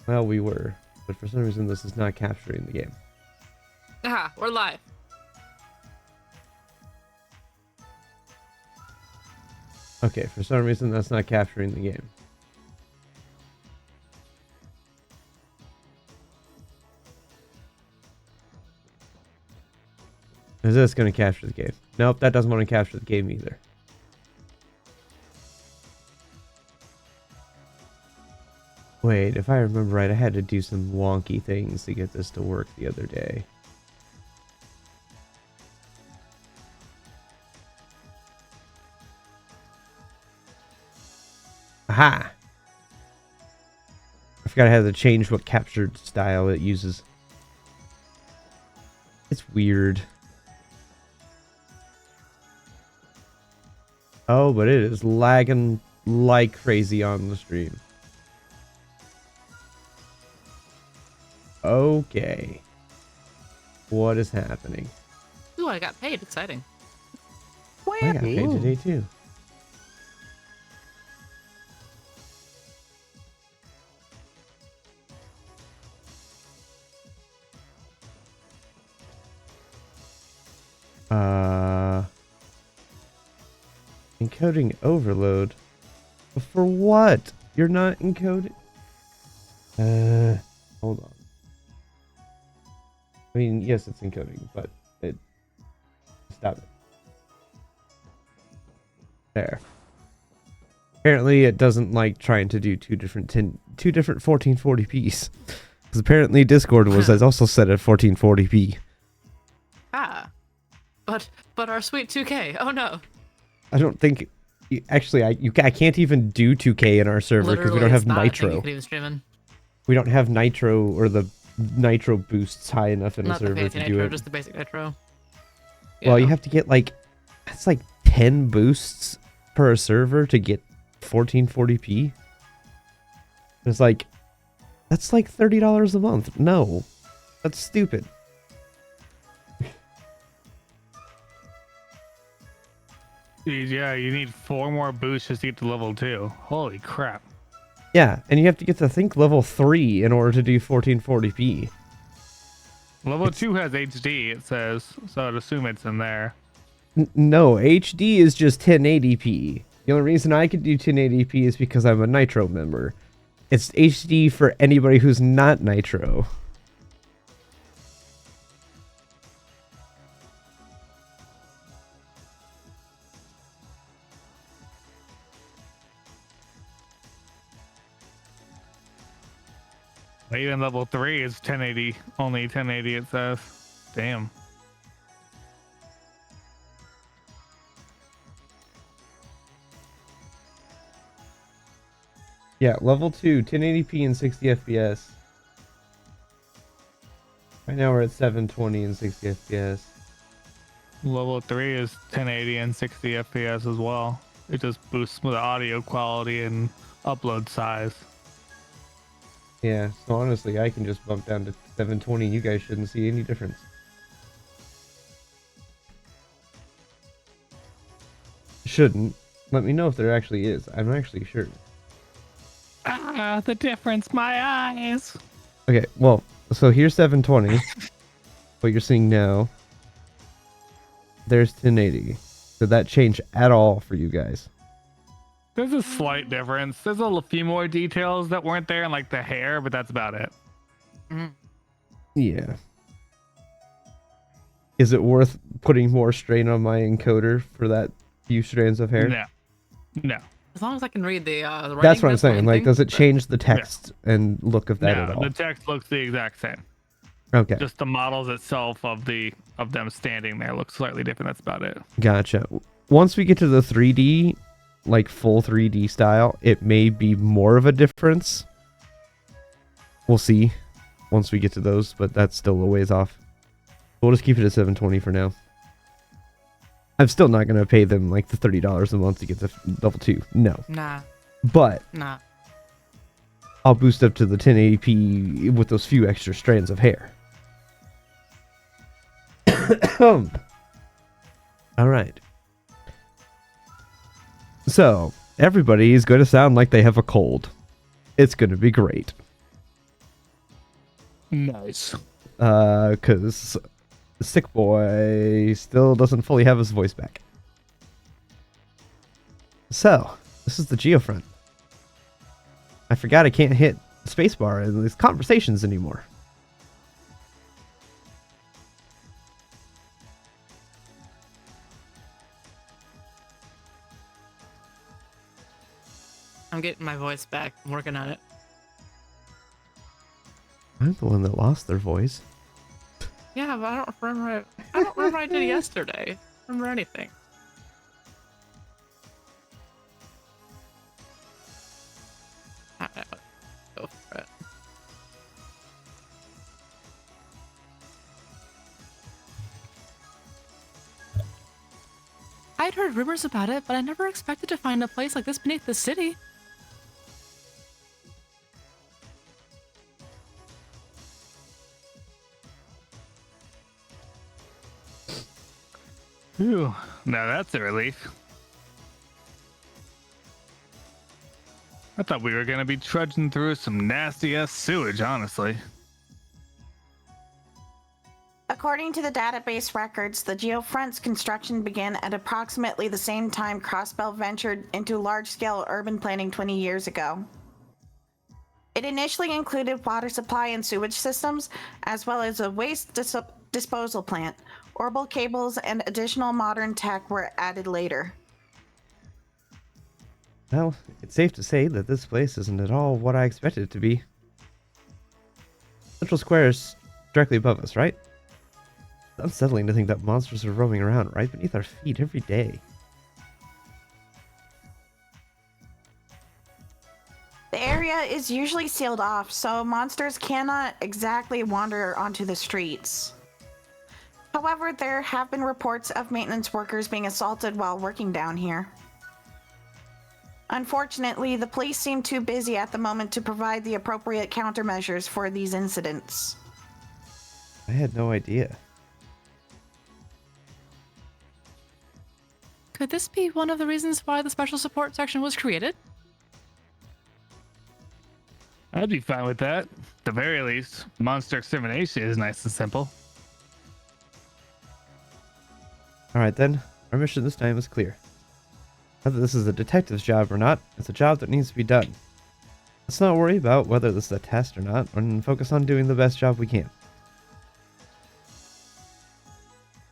Well, we were, but for some reason this is not capturing the game. Ah, we're live. Okay, for some reason that's not capturing the game. Is this going to capture the game? Nope, that doesn't want to capture the game either. Wait, if I remember right, I had to do some wonky things to get this to work the other day. Aha! I forgot I had to change what captured style it uses. It's weird. Oh, but it is lagging like crazy on the stream. Okay. What is happening? Ooh, I got paid. Exciting. I got paid today too. Encoding overload? But for what? You're not encoding? Hold on. I mean, yes, it's encoding, but stop it. There. Apparently, it doesn't like trying to do two different 1440p's. Because apparently Discord was also set at 1440p. Ah. But our sweet 2K. Oh no. I don't think... Actually, I can't even do 2K in our server because we don't have Nitro. You can even stream in. We don't have Nitro or the Nitro boosts high enough in a server the to fancy do Nitro, it. just the basic Nitro. Well, you have to get like... That's like 10 boosts per server to get 1440p. It's like... That's like $30 a month. No. That's stupid. Jeez, yeah, you need 4 more boosts just to get to level 2. Holy crap. Yeah, and you have to get to, I think, level 3 in order to do 1440p. Level 2 has HD, it says, so I'd assume it's in there. No, HD is just 1080p. The only reason I can do 1080p is because I'm a Nitro member. It's HD for anybody who's not Nitro. Even level 3 is 1080, only 1080 it says. Damn. Yeah, level 2, 1080p and 60 FPS. Right now we're at 720 and 60 FPS. Level 3 is 1080 and 60 FPS as well. It just boosts the audio quality and upload size. Yeah, so honestly, I can just bump down to 720 and you guys shouldn't see any difference. Shouldn't. Let me know if there actually is. I'm actually sure. Ah, the difference, my eyes. Okay, well, so here's 720. What you're seeing now. There's 1080. Did that change at all for you guys? There's a slight difference. There's a few more details that weren't there in like the hair, but that's about it. Yeah. Is it worth putting more strain on my encoder for that few strands of hair? No. No. As long as I can read the writing. That's what I'm the main saying. Like, thing, does it but- change the text and look of that at No, all? the text looks the exact same. Okay, Just the models itself of them standing there looks slightly different. That's about it. gotcha. Once we get to the 3D, like full 3D style, it may be more of a difference. We'll see once we get to those, but that's still a ways off. We'll just keep it at 720 for now. I'm still not going to pay them like the $30 a month to get to level 2. No. Nah. But Nah. I'll boost up to the 1080p with those few extra strands of hair. All right. So, everybody is going to sound like they have a cold. It's going to be great. Nice. Because Sick Boy still doesn't fully have his voice back. So, this is the Geofront. I forgot I can't hit spacebar in these conversations anymore. I'm getting my voice back. I'm working on it. I'm the one that lost their voice. Yeah, but I don't remember. I don't remember what I did yesterday. I don't remember anything. Alright, go for it. I'd heard rumors about it, but I never expected to find a place like this beneath the city. Phew. Now that's a relief. I thought we were gonna be trudging through some nasty ass sewage, honestly. According to the database records, the Geofront's construction began at approximately the same time Crossbell ventured into large-scale urban planning 20 years ago. It initially included water supply and sewage systems, as well as a waste disposal plant. Orbital cables and additional modern tech were added later. Well, it's safe to say that this place isn't at all what I expected it to be. Central Square is directly above us, right? It's unsettling to think that monsters are roaming around right beneath our feet every day. The area is usually sealed off, so monsters cannot exactly wander onto the streets. However, there have been reports of maintenance workers being assaulted while working down here. Unfortunately, the police seem too busy at the moment to provide the appropriate countermeasures for these incidents. I had no idea. Could this be one of the reasons why the special support section was created? I'd be fine with that. At the very least, monster extermination is nice and simple. Alright then, our mission this time is clear. Whether this is a detective's job or not, it's a job that needs to be done. Let's not worry about whether this is a test or not, and focus on doing the best job we can.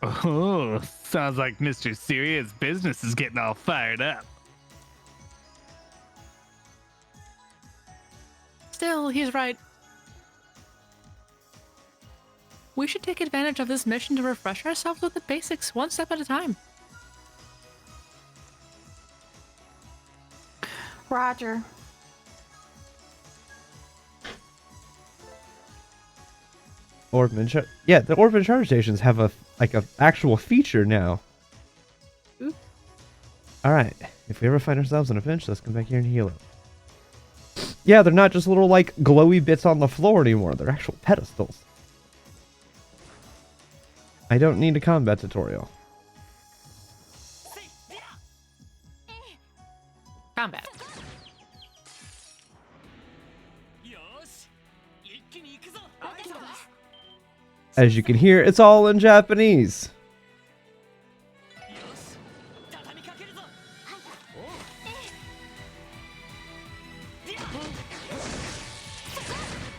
Oh, sounds like Mr. Serious Business is getting all fired up. Still, he's right. We should take advantage of this mission to refresh ourselves with the basics, one step at a time. Roger. Yeah, the orphan charge stations have a actual feature now. Ooh. Alright, if we ever find ourselves in a pinch, let's come back here and heal it. Yeah, they're not just little like glowy bits on the floor anymore, they're actual pedestals. I don't need a combat tutorial. Combat. As you can hear, it's all in Japanese.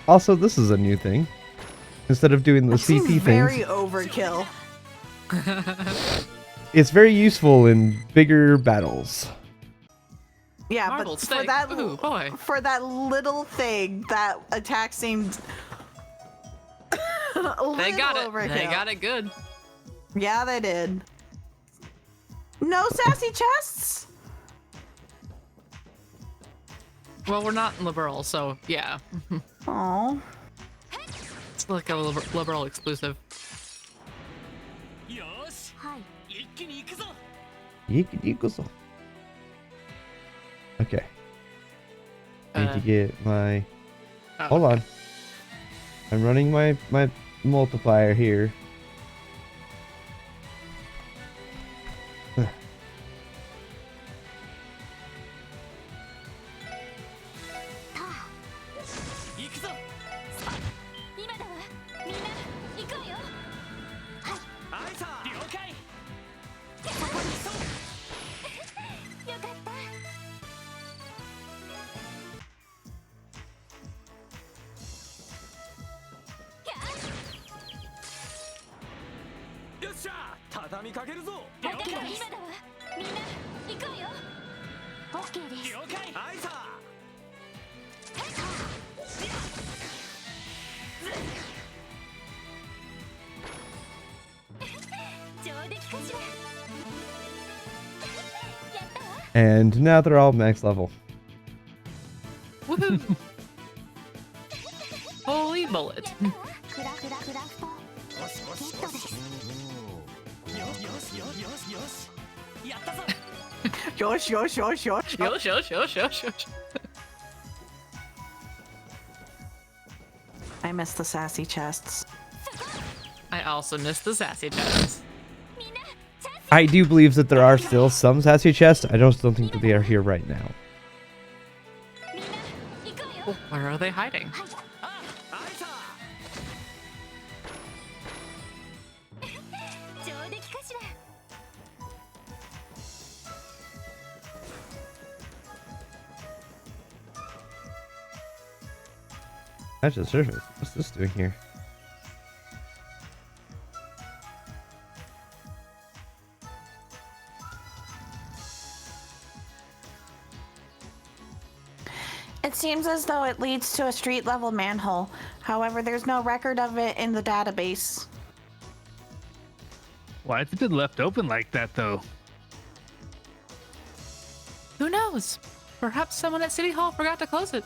Also, this is a new thing. Instead of doing the CP things, Very overkill. it's very useful in bigger battles. Yeah, Marbled but for steak. that Ooh, boy. for that little thing, that attack seemed a They little got it. overkill. They got it good. Yeah, they did. No sassy chests? Well, we're not liberal, so yeah. Oh. It's like a liberal exclusive. Yikuzo. Okay. I need to Uh, get my... Oh, Hold on. I'm running my multiplier here. 畳みかけるぞ。だから今だわ。みんな行くわよ。オッケーです。了解。はいさ。上出来かしら。やったわ。 And now they're all max level. Woohoo! Holy bullet. フラフラフラフト。よしよしよし。よしよしよしよしよし。やったぞ。 Yosh, yosh, yosh, yosh. Yosh, yosh, yosh, yosh, yosh. I miss the sassy chests. I also miss the sassy chests. みんなチャンス。 I do believe that there are still some sassy chests. I just don't think that they are here right now. みんな行くわよ。 Oh, where are they hiding? はいさ。上出来かしら。 Touch the surface. What's this doing here? It seems as though it leads to a street level manhole. However, there's no record of it in the database. Why has it been left open like that, though? Who knows? Perhaps someone at City Hall forgot to close it.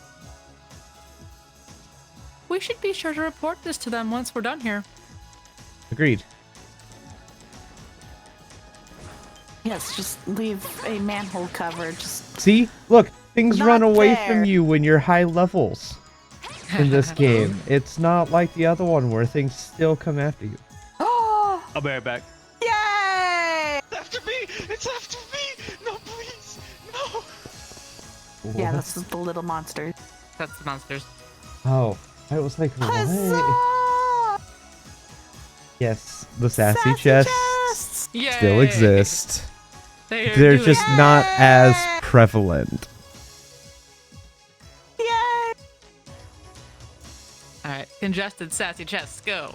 We should be sure to report this to them once we're done here. Agreed. Yes, just leave a manhole cover. Just See? Look, things Not run away fair. from you when you're high levels in this game. It's not like the other one where things still come after you. oh, I'll be right back. yay! After me. It's after me. No, please. No. Yeah, What? that's the little monster. That's the monsters. Oh, I was like, what? Huzzah! Yes, the sassy chests chests! Yay! still exist. They're They're doing just it. not as prevalent. Yay! Alright, congested sassy chests, go.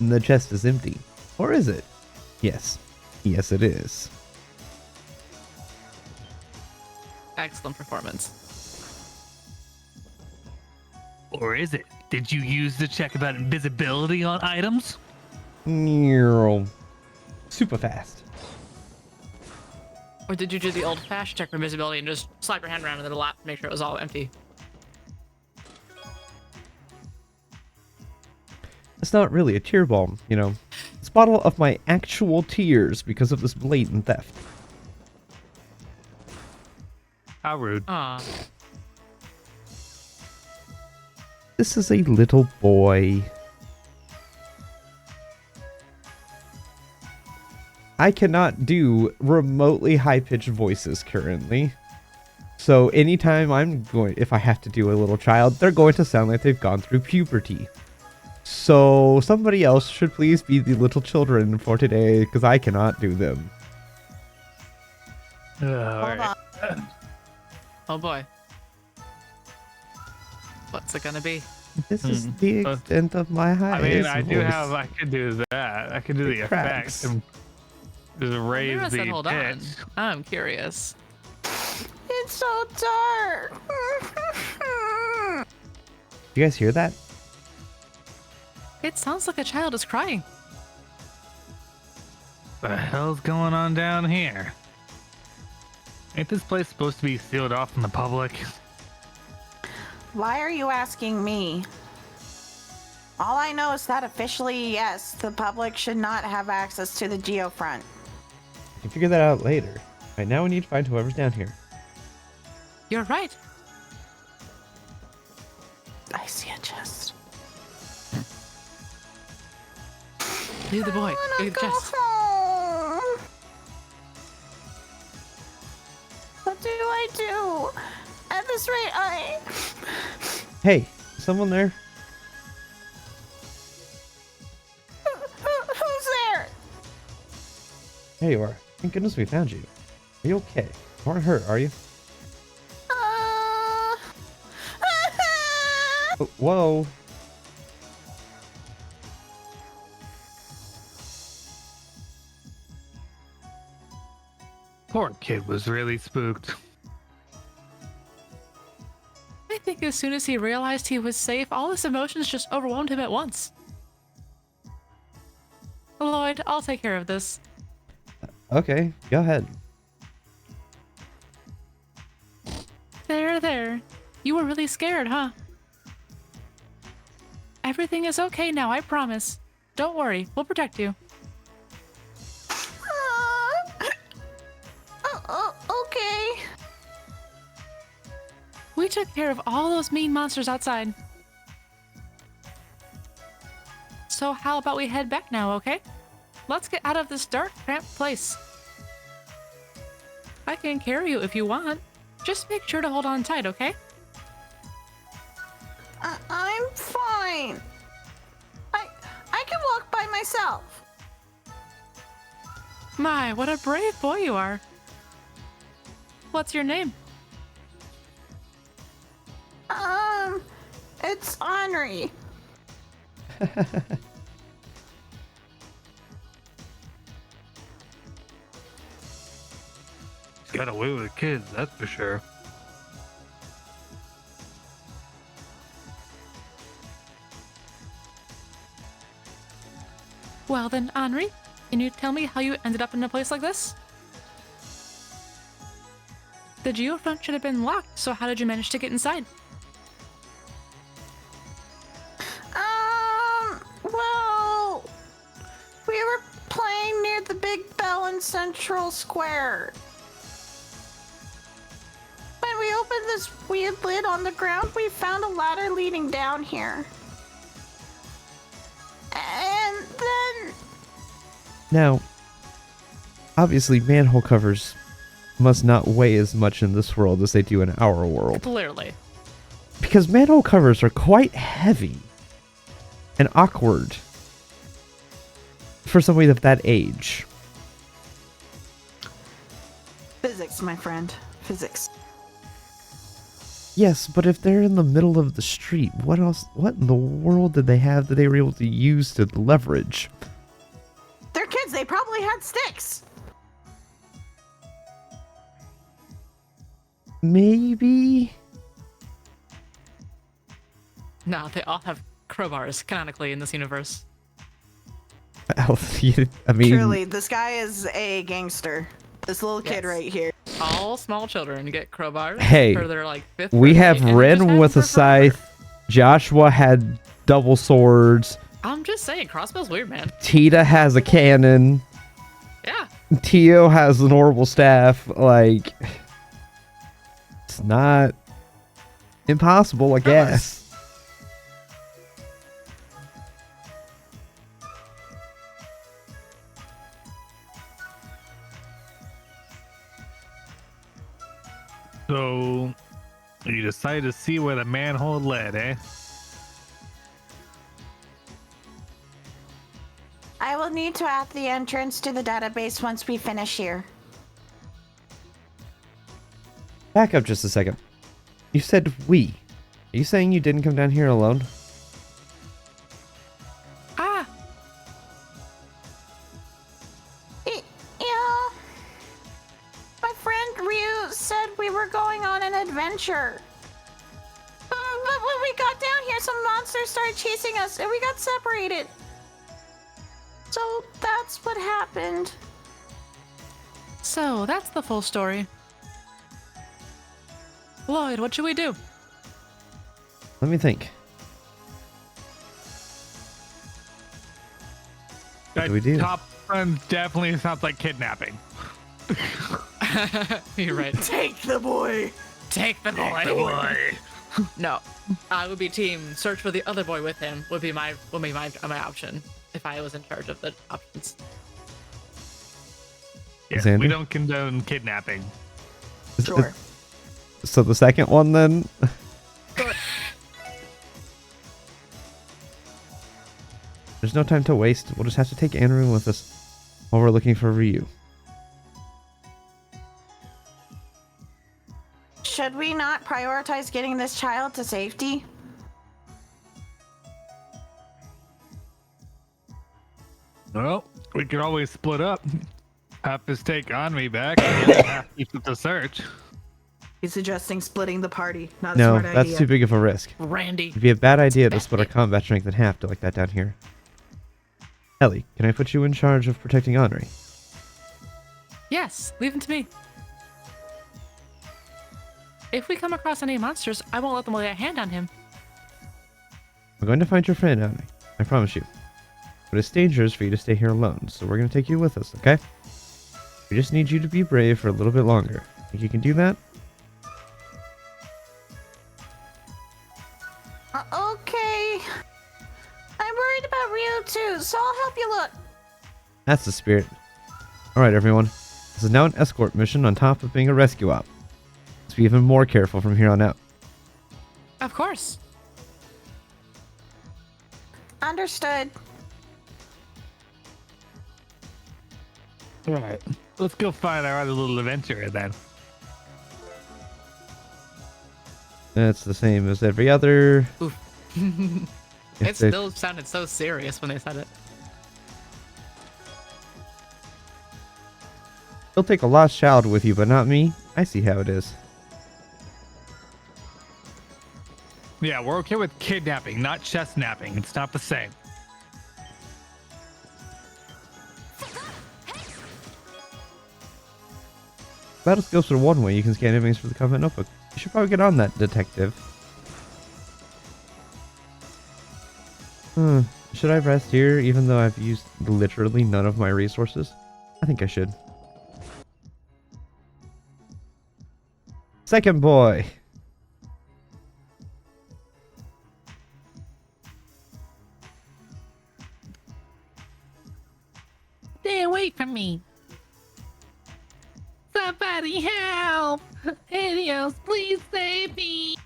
And the chest is empty. Or is it? Yes. Yes, it is. Excellent performance. Or is it? Did you use the check about invisibility on items? Super fast. Or did you do the old-fashioned check for invisibility and just slap your hand around in the lap to make sure it was all empty? It's not really a tear balm, you know. It's a bottle of my actual tears because of this blatant theft. How rude. Aw. This is a little boy. I cannot do remotely high-pitched voices currently. So anytime if I have to do a little child, they're going to sound like they've gone through puberty. So somebody else should please be the little children for today, because I cannot do them. Hold Alright. on. Oh boy. What's it gonna be? This is the extent of my I highest mean, I do voice. have, I could do that. I could do the It effects cracks. and just raise Mira said the hold on. pitch. I'm curious. It's so dark. You guys hear that? It sounds like a child is crying. The hell's going on down here? Ain't this place supposed to be sealed off from the public? Why are you asking me? All I know is that officially, yes, the public should not have access to the geofront. I can figure that out later. Right now we need to find whoever's down here. You're right. I see a chest. Leave the boy. Leave the Go chest. home. What do I do? At this rate, Hey, is someone there? who's there? There you are. Thank goodness we found you. Are you okay? You aren't hurt, are you? Uh... Oh, whoa. Poor kid was really spooked. I think as soon as he realized he was safe, all his emotions just overwhelmed him at once. Lloyd, I'll take care of this. Okay, go ahead. There. You were really scared, huh? Everything is okay now, I promise. Don't worry, we'll protect you. Okay. We took care of all those mean monsters outside. So how about we head back now, okay? Let's get out of this dark, cramped place. I can carry you if you want. Just make sure to hold on tight, okay? I'm fine. I can walk by myself. My, what a brave boy you are. What's your name? It's Henri. Got away with the kids, that's for sure. Well then, Henri, can you tell me how you ended up in a place like this? The geofront should have been locked, so how did you manage to get inside? Well, we were playing near the big bell in Central Square. When we opened this weird lid on the ground, we found a ladder leading down here. And then... Now, obviously manhole covers must not weigh as much in this world as they do in our world. Clearly. Because manhole covers are quite heavy and awkward for somebody of that age. Physics, my friend. Physics. Yes, but if they're in the middle of the street, what else? What in the world did they have that they were able to use to leverage? They're kids. They probably had sticks. Maybe? No, they all have crowbars, canonically, in this universe. I mean, Truly, this guy is a gangster. This little kid Yes. right here. All small children get crowbars Hey, for their, like, 5th we birthday, have and they just Ren have with a them for forever. scythe. Joshua had double swords. I'm just saying, crossbow's weird, man. Tita has a cannon. Yeah. Tio has an orbital staff. Like, it's not impossible, I guess. So, you decided to see where the manhole led, eh? I will need to add the entrance to the database once we finish here. Back up just a second. You said we. Are you saying you didn't come down here alone? Ah, Yeah. My friend Ryu said we were going on an adventure. But when we got down here, some monsters started chasing us and we got separated. So that's what happened. so that's the full story. Lloyd, what should we do? Let me think. That do we do? top friend definitely sounds like kidnapping. You're right. Take the boy. Take the boy. No, I would be team search for the other boy with him. Would be my option if I was in charge of the options. Yeah, Xander? we don't condone kidnapping. Sure. So the second one then? There's no time to waste. We'll just have to take Andrew with us while we're looking for Ryu. Should we not prioritize getting this child to safety? Well, we could always split up. Have to take on me back and have to keep the search. He's suggesting splitting the party. Not a No, smart that's idea. too big of a risk. Randy. It'd be a bad idea to split our combat strength in half to like that down here. Ellie, can I put you in charge of protecting Henri? Yes, leave him to me. If we come across any monsters, I won't let them lay a hand on him. We're going to find your friend, Henri. I promise you. But it's dangerous for you to stay here alone, so we're going to take you with us, okay? We just need you to be brave for a little bit longer. Think you can do that? Okay. I'm worried about Ryu too, so I'll help you look. That's the spirit. Alright, everyone. This is now an escort mission on top of being a rescue op. Let's be even more careful from here on out. Of course. Understood. Alright. Let's go find our other little adventurer then. It's the same as every other. Oof. If It they- still sounded so serious when they said it. They'll take a lost child with you, but not me. I see how it is. Yeah, we're okay with kidnapping, not chest napping. It's not the same. Battle skills are one way you can scan enemies for the combat notebook. You should probably get on that, detective. Should I rest here even though I've used literally none of my resources? I think I should. Second boy. Stay away from me. Somebody help! Adios, please save me!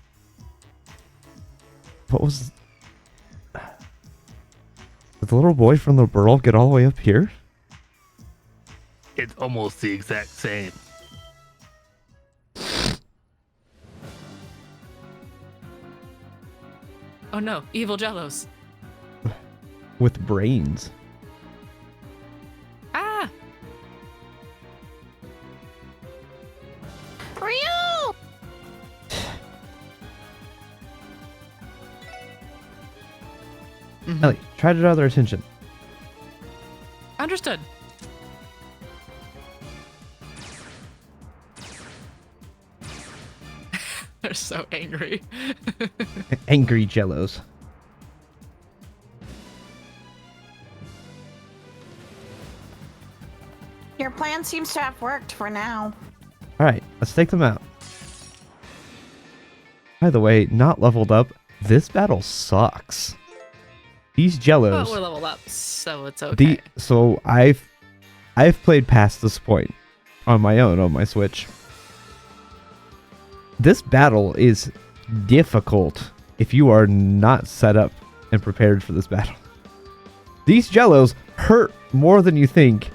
What was... Did the little boy from the burl get all the way up here? It's almost the exact same. Oh no, evil jellos. With brains. Ah! Ryu! Ellie, try to draw their attention. Understood. They're so angry. Angry jellos. Your plan seems to have worked for now. Alright, let's take them out. By the way, not leveled up. This battle sucks. These jellos. Well, we're leveled up, so it's okay. So I've played past this point on my own on my Switch. This battle is difficult if you are not set up and prepared for this battle. These jellos hurt more than you think,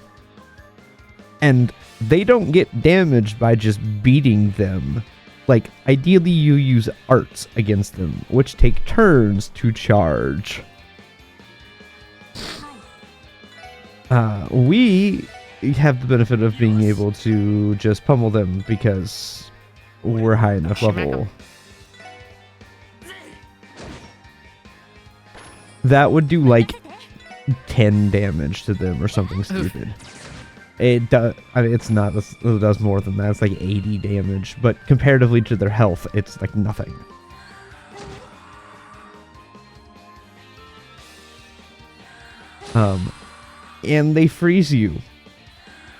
and they don't get damaged by just beating them. Like, ideally you use arts against them, which take turns to charge. We have the benefit of being able to just pummel them because we're high enough level. That would do like 10 damage to them or something stupid. It does. I mean, it's not. It does more than that. It's like 80 damage, but comparatively to their health, it's like nothing. And they freeze you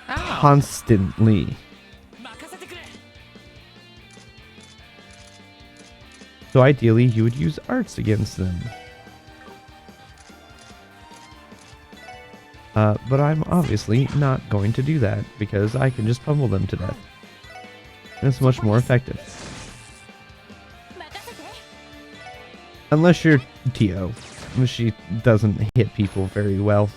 Ow. constantly. So ideally, you would use arts against them. But I'm obviously not going to do that because I can just pummel them to death. And it's much more effective. Unless you're Tio. She doesn't hit people very well.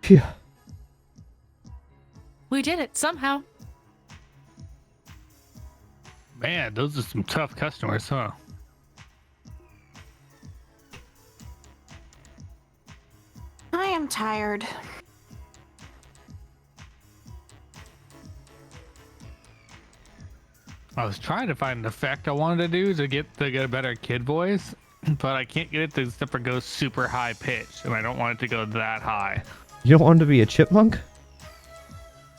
Phew. We did it somehow. Man, those are some tough customers, huh? I am tired. I was trying to find an effect I wanted to do to get a better kid voice, but I can't get it to except for go super high pitch, and I don't want it to go that high. You don't want him to be a chipmunk?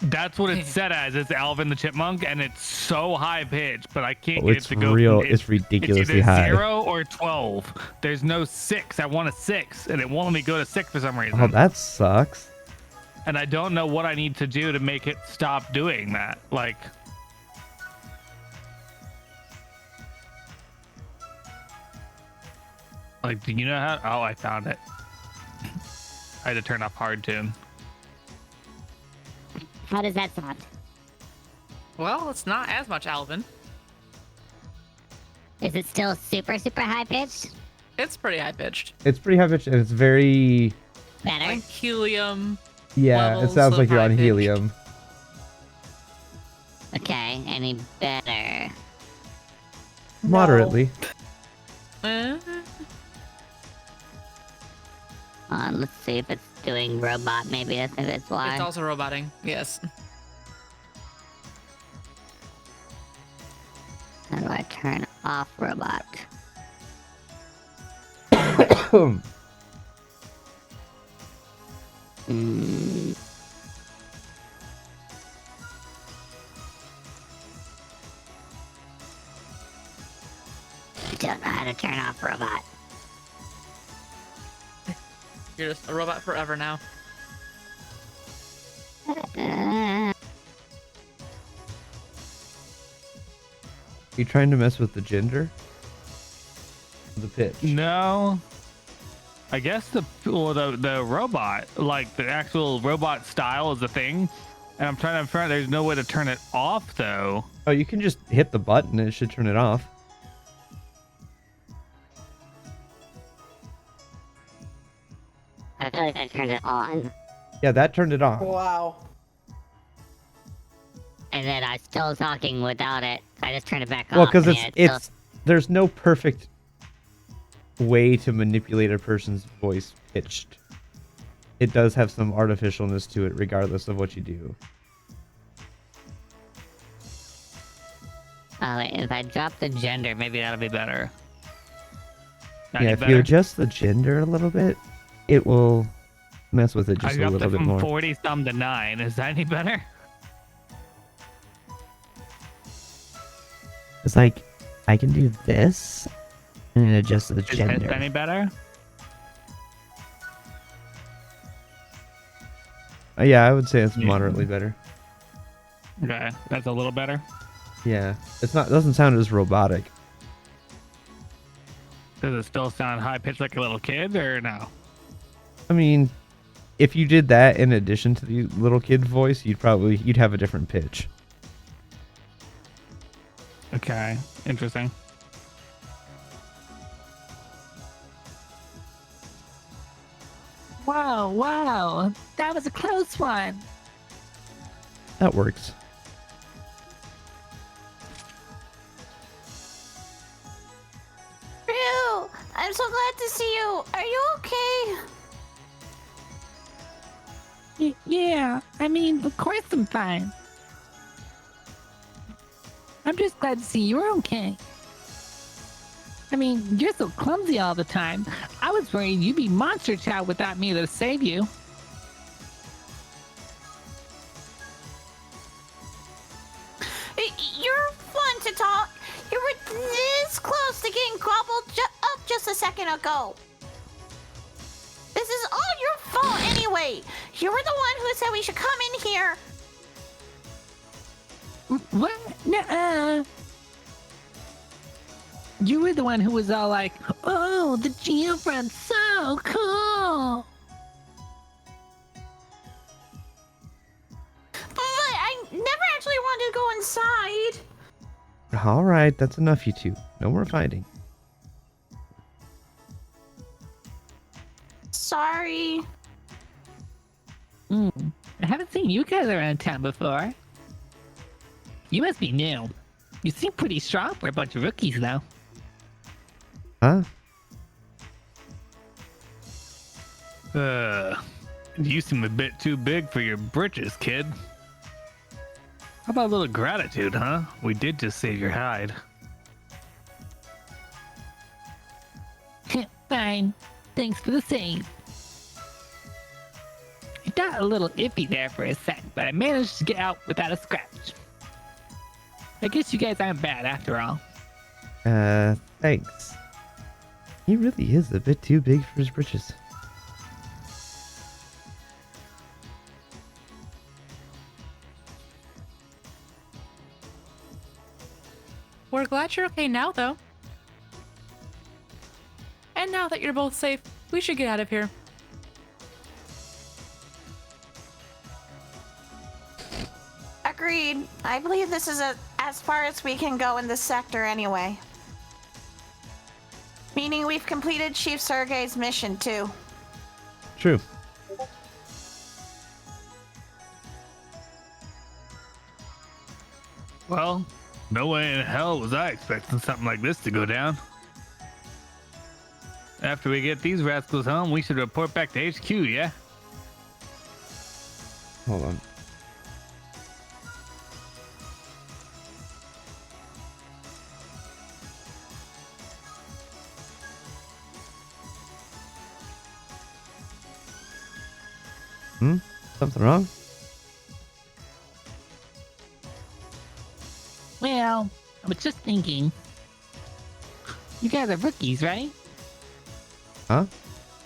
That's what it's set as. It's Alvin the Chipmunk, and it's so high pitched, but I can't Oh, get it it's to go. real. From, It's ridiculously it's either high. 0 or 12. There's no 6. I want a 6, and it won't let me go to 6 for some reason. Oh, that sucks. And I don't know what I need to do to make it stop doing that. Like, do you know how? Oh, I found it. I had to turn off hard tune. How does that sound? Well, it's not as much Alvin. Is it still super, super high pitched? It's pretty high pitched. It's pretty high pitched and it's very. Better? Like helium. Yeah, it Levels sounds of like you're on high-pitched. helium. Okay, any better? Moderately. Eh, Let's see if it's doing robot. Maybe that's why. it's also roboting. Yes. How do I turn off robot? Hmm. I don't know how to turn off robot. You're just a robot forever now. You trying to mess with the gender? The pitch. No. I guess the robot, like the actual robot style is a thing. And I'm trying to find there's no way to turn it off though. Oh, you can just hit the button and it should turn it off. I feel like I turned it on. Yeah, that turned it off. Wow. And then I'm still talking without it. I just turned it back Well, off. because and it's yeah, still- there's no perfect way to manipulate a person's voice pitched. It does have some artificialness to it, regardless of what you do. Oh, wait, if I drop the Gender, maybe that'll be better. Not Yeah, any if you better? adjust the gender a little bit, it will mess with it I just a dropped little it bit from more. 40 some to 9. Is that any better? It's like I can do this and adjust the Is this gender. any better? Yeah, I would say it's Yeah. moderately better. Okay, that's a little better. Yeah, it's not. Doesn't sound as robotic. Does it still sound high pitched like a little kid or no? I mean, if you did that in addition to the little kid voice, you'd have a different pitch. Okay, interesting. Wow, that was a close one. That works. Ryu, I'm so glad to see you. Are you okay? Yeah, I mean, of course I'm fine. I'm just glad to see you're okay. I mean, you're so clumsy all the time. I was worried you'd be monster child without me to save you. You're fun to talk. You were this close to getting gobbled up just a second ago. This is all your fault anyway. You were the one who said we should come in here. What? Nuh-uh. You were the one who was all like, oh, the geofront's so cool. But I never actually wanted to go inside. All right, that's enough, you two. No more fighting. Sorry. I haven't seen you guys around town before. You must be new. You seem pretty strong for a bunch of rookies, though. Huh? You seem a bit too big for your britches, kid. How about a little gratitude, huh? We did just save your hide. Fine. Thanks for the save. It got a little iffy there for a sec, but I managed to get out without a scratch. I guess you guys aren't bad after all. Thanks. He really is a bit too big for his britches. We're glad you're okay now, though. And now that you're both safe, we should get out of here. Agreed. I believe this is as far as we can go in this sector anyway. Meaning we've completed Chief Sergei's mission too. True. Well, no way in hell was I expecting something like this to go down. After we get these rascals home, we should report back to HQ, yeah? Hold on. Something wrong? Well, I was just thinking. You guys are rookies, right? Huh?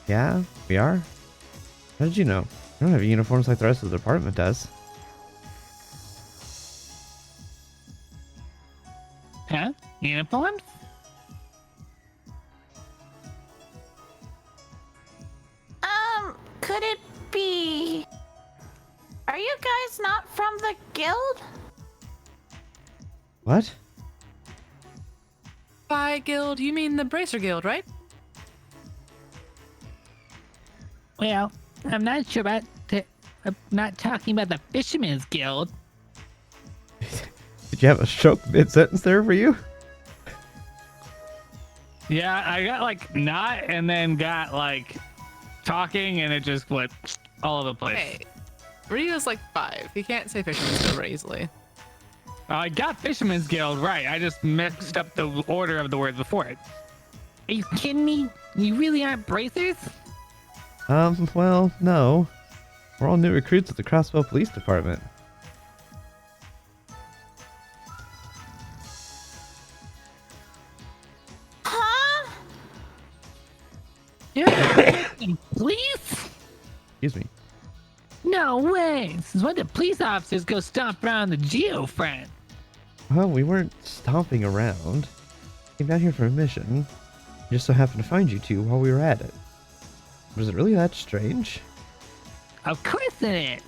Yeah, we are. How did you know? We don't have uniforms like the rest of the department does. Huh? Uniforms? Could it be... Are you guys not from the guild? What? By guild, you mean the Bracer Guild, right? Well, I'm not sure about I'm not talking about the Fisherman's Guild. Did you have a stroke mid-sentence there for you? Yeah, I got like not and then got like talking and it just went all over the place. Hey, Rio's like 5. He can't say Fisherman's Guild very easily. I got Fisherman's Guild right. I just mixed up the order of the words before it. Are you kidding me? You really aren't bracers? Well, no. We're all new recruits at the Crossbow Police Department. Huh? Police? Excuse me. No way. Since when did police officers go stomp around the Geo front? Well, we weren't stomping around. Came down here for a mission. Just so happened to find you two while we were at it. Was it really that strange? Of course it is.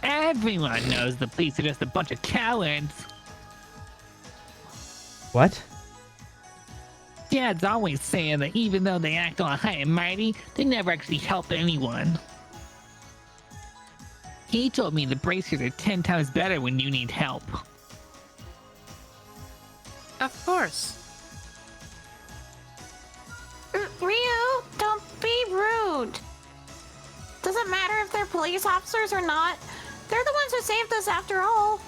Everyone knows the police are just a bunch of cowards. What? Dad's always saying that even though they act all high and mighty, they never actually help anyone. He told me the bracers are 10 times better when you need help. Of course. Ryu, don't be rude. Doesn't matter if they're police officers or not. They're the ones who saved us after all.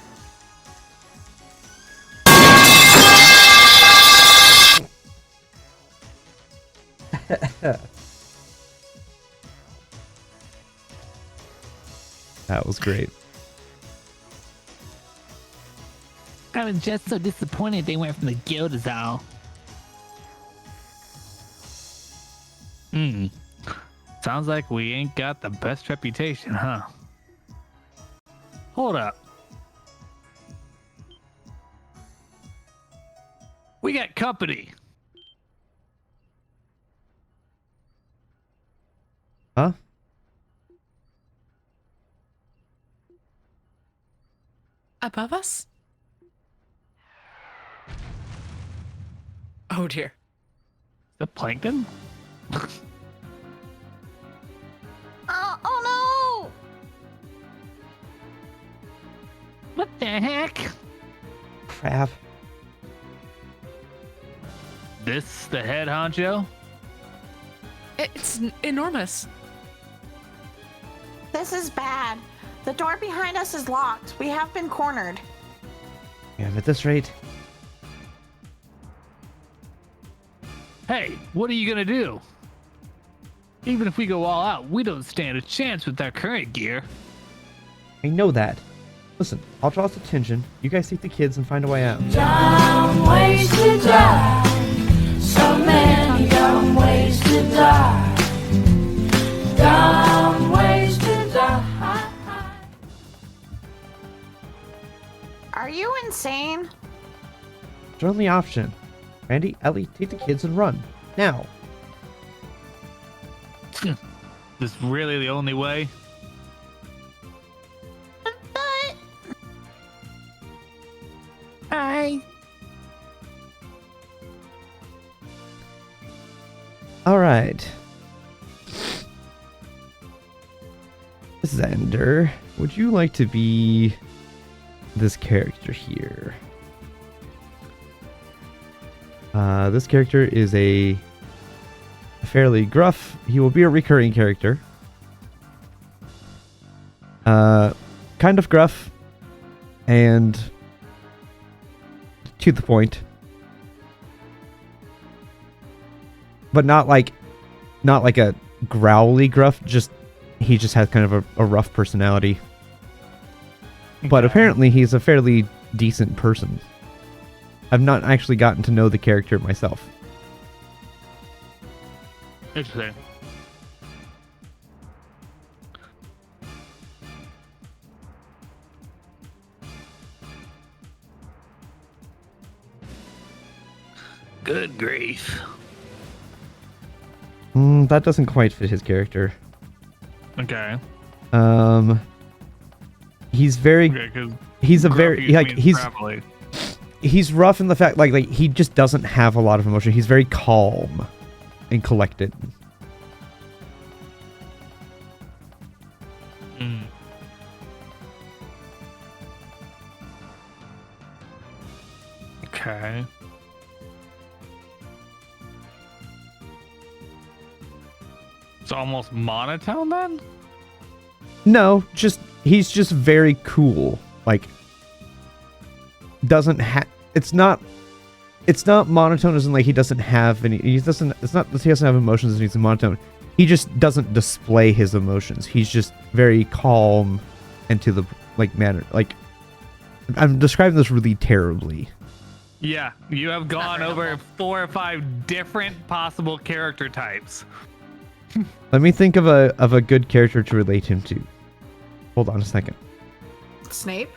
That was great. I was just so disappointed they went from the guild is all. Sounds like we ain't got the best reputation, huh? Hold up. We got company. Huh? Above us? Oh dear. The plankton? Oh heck? Crap. This the head honcho? It's enormous. This is bad. The door behind us is locked. We have been cornered. Yeah, at this rate. Hey, what are you gonna do? Even if we go all out, we don't stand a chance with our current gear. I know that. Listen, I'll draw some attention. You guys take the kids and find a way out. Dumb ways to die. So many dumb ways to die. Dumb ways to die. Are you insane? It's your only option. Randy, Ellie, take the kids and run. Now. This really the only way? But Hi. Alright. Xander, would you like to be this character here? This character is a fairly gruff. He will be a recurring character. Kind of gruff and to the point, but not like a growly gruff. He just has kind of a rough personality. But apparently he's a fairly decent person. I've not actually gotten to know the character myself. Interesting. Good grief. That doesn't quite fit his character. Okay. He's very. Okay, 'cause He's a very grumpy like means he's gravelly. he's rough in the fact like he just doesn't have a lot of emotion. He's very calm and collected. Mm. Okay. It's almost monotone then? No, he's just very cool. Like doesn't have it's not monotone as in like he doesn't have any it's not that he doesn't have emotions and he's monotone. He just doesn't display his emotions. He's just very calm and to the manner. Like I'm describing this really terribly. Yeah, you have gone very over helpful. 4 or 5 different possible character types. Let me think of a good character to relate him to. Hold on a second. Snape?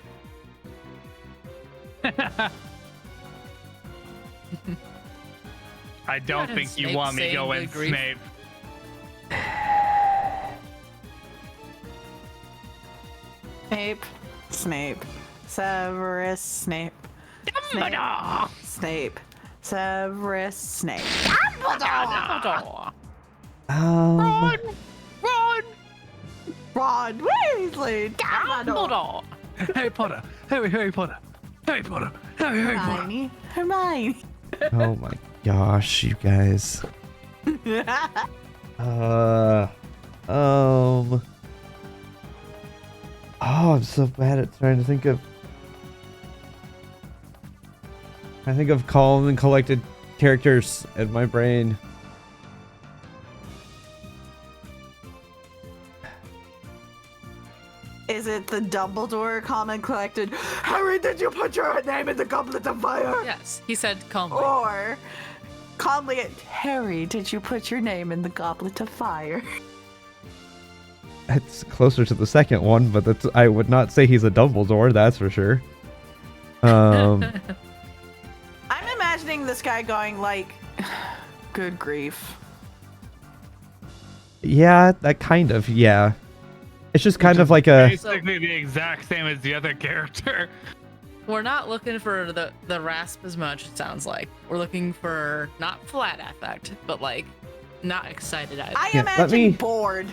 I don't Yeah, think you Snape want me saying going good grief. Snape. Snape. Snape. Severus Snape. Snape. Snape. Severus Snape. Dumbledore. Um, Ron Weasley. Dumbledore. Dumbledore. Harry Potter. Harry Potter. Harry Potter. Harry Potter. Hermione. Hermione. oh my gosh, you guys. Oh, I'm so bad at trying to think of. I think of calm and collected characters in my brain. Is it the Dumbledore comment collected? Harry, did you put your name in the goblet of fire? Yes, he said calmly. Or calmly, Harry, did you put your name in the goblet of fire? It's closer to the second one, but I would not say he's a Dumbledore, that's for sure. I'm imagining this guy going like, good grief. Yeah, that kind of, yeah. It's just kind of like a. Basically the exact same as the other character. We're not looking for the rasp as much, it sounds like. We're looking for not flat affect, but like not excited either. I Yeah, let imagine me- bored.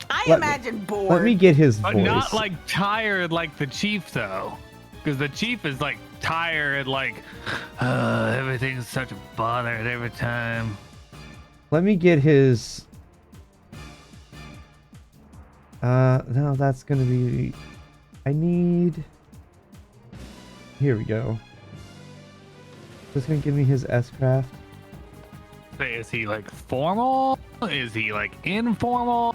I let me- imagine bored. Let me get his But voice. not like tired like the chief though. because the chief is like tired, like everything's such a bother every time. Let me get his. No, that's gonna be. I need. Here we go. Just gonna give me his S-craft. Is he like formal? Is he like informal?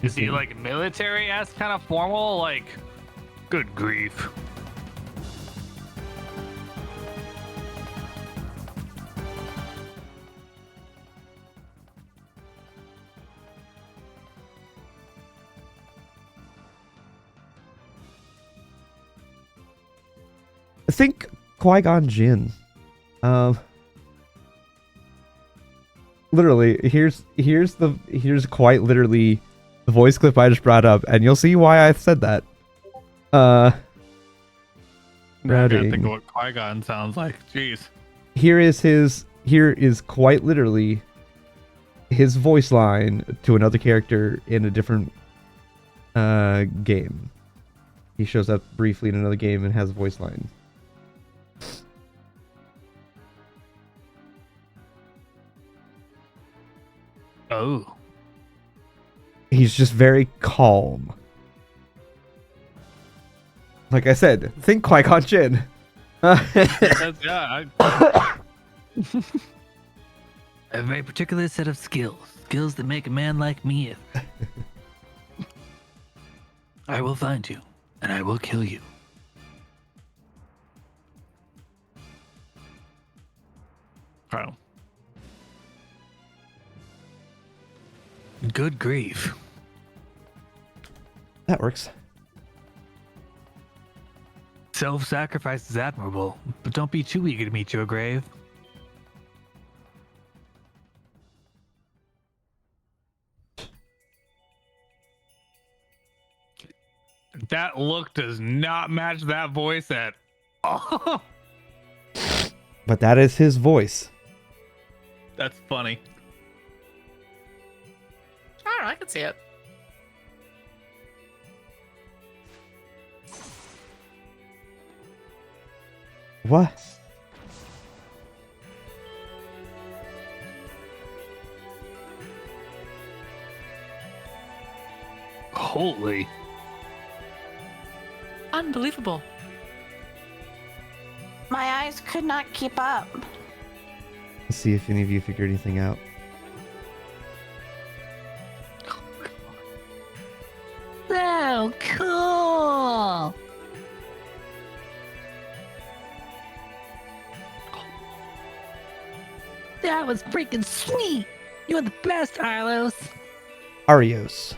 Is he like military-esque kind of formal? Like, good grief. I think Qui-Gon Jinn. Literally, here's quite literally the voice clip I just brought up, and you'll see why I said that. I gotta Routing. think of what Qui-Gon sounds like. Jeez. Here is quite literally his voice line to another character in a different game. He shows up briefly in another game and has a voice line. Oh. He's just very calm. Like I said, think Qui-Gon Jinn. Yeah. I have a very particular set of skills that make a man like me. I will find you, and I will kill you. Oh. Good grief. That works. Self-sacrifice is admirable, but don't be too eager to meet your grave. That look does not match that voice at all. But that is his voice. That's funny. I don't know, I can see it. What? Holy. Unbelievable. My eyes could not keep up. Let's see if any of you figured anything out. So cool. That was freaking sweet. You're the best, Arlos. Arios.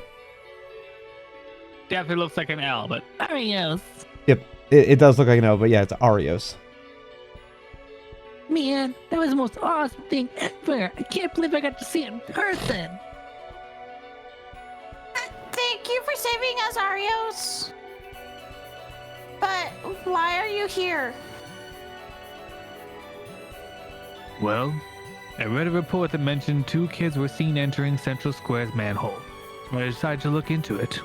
Definitely looks like an L, but Arios. Yep, it does look like an L, but yeah, it's Arios. Man, that was the most awesome thing ever. I can't believe I got to see it in person. Thank you for saving us, Arios. But why are you here? well, I read a report that mentioned 2 kids were seen entering Central Square's manhole. So I decided to look into it.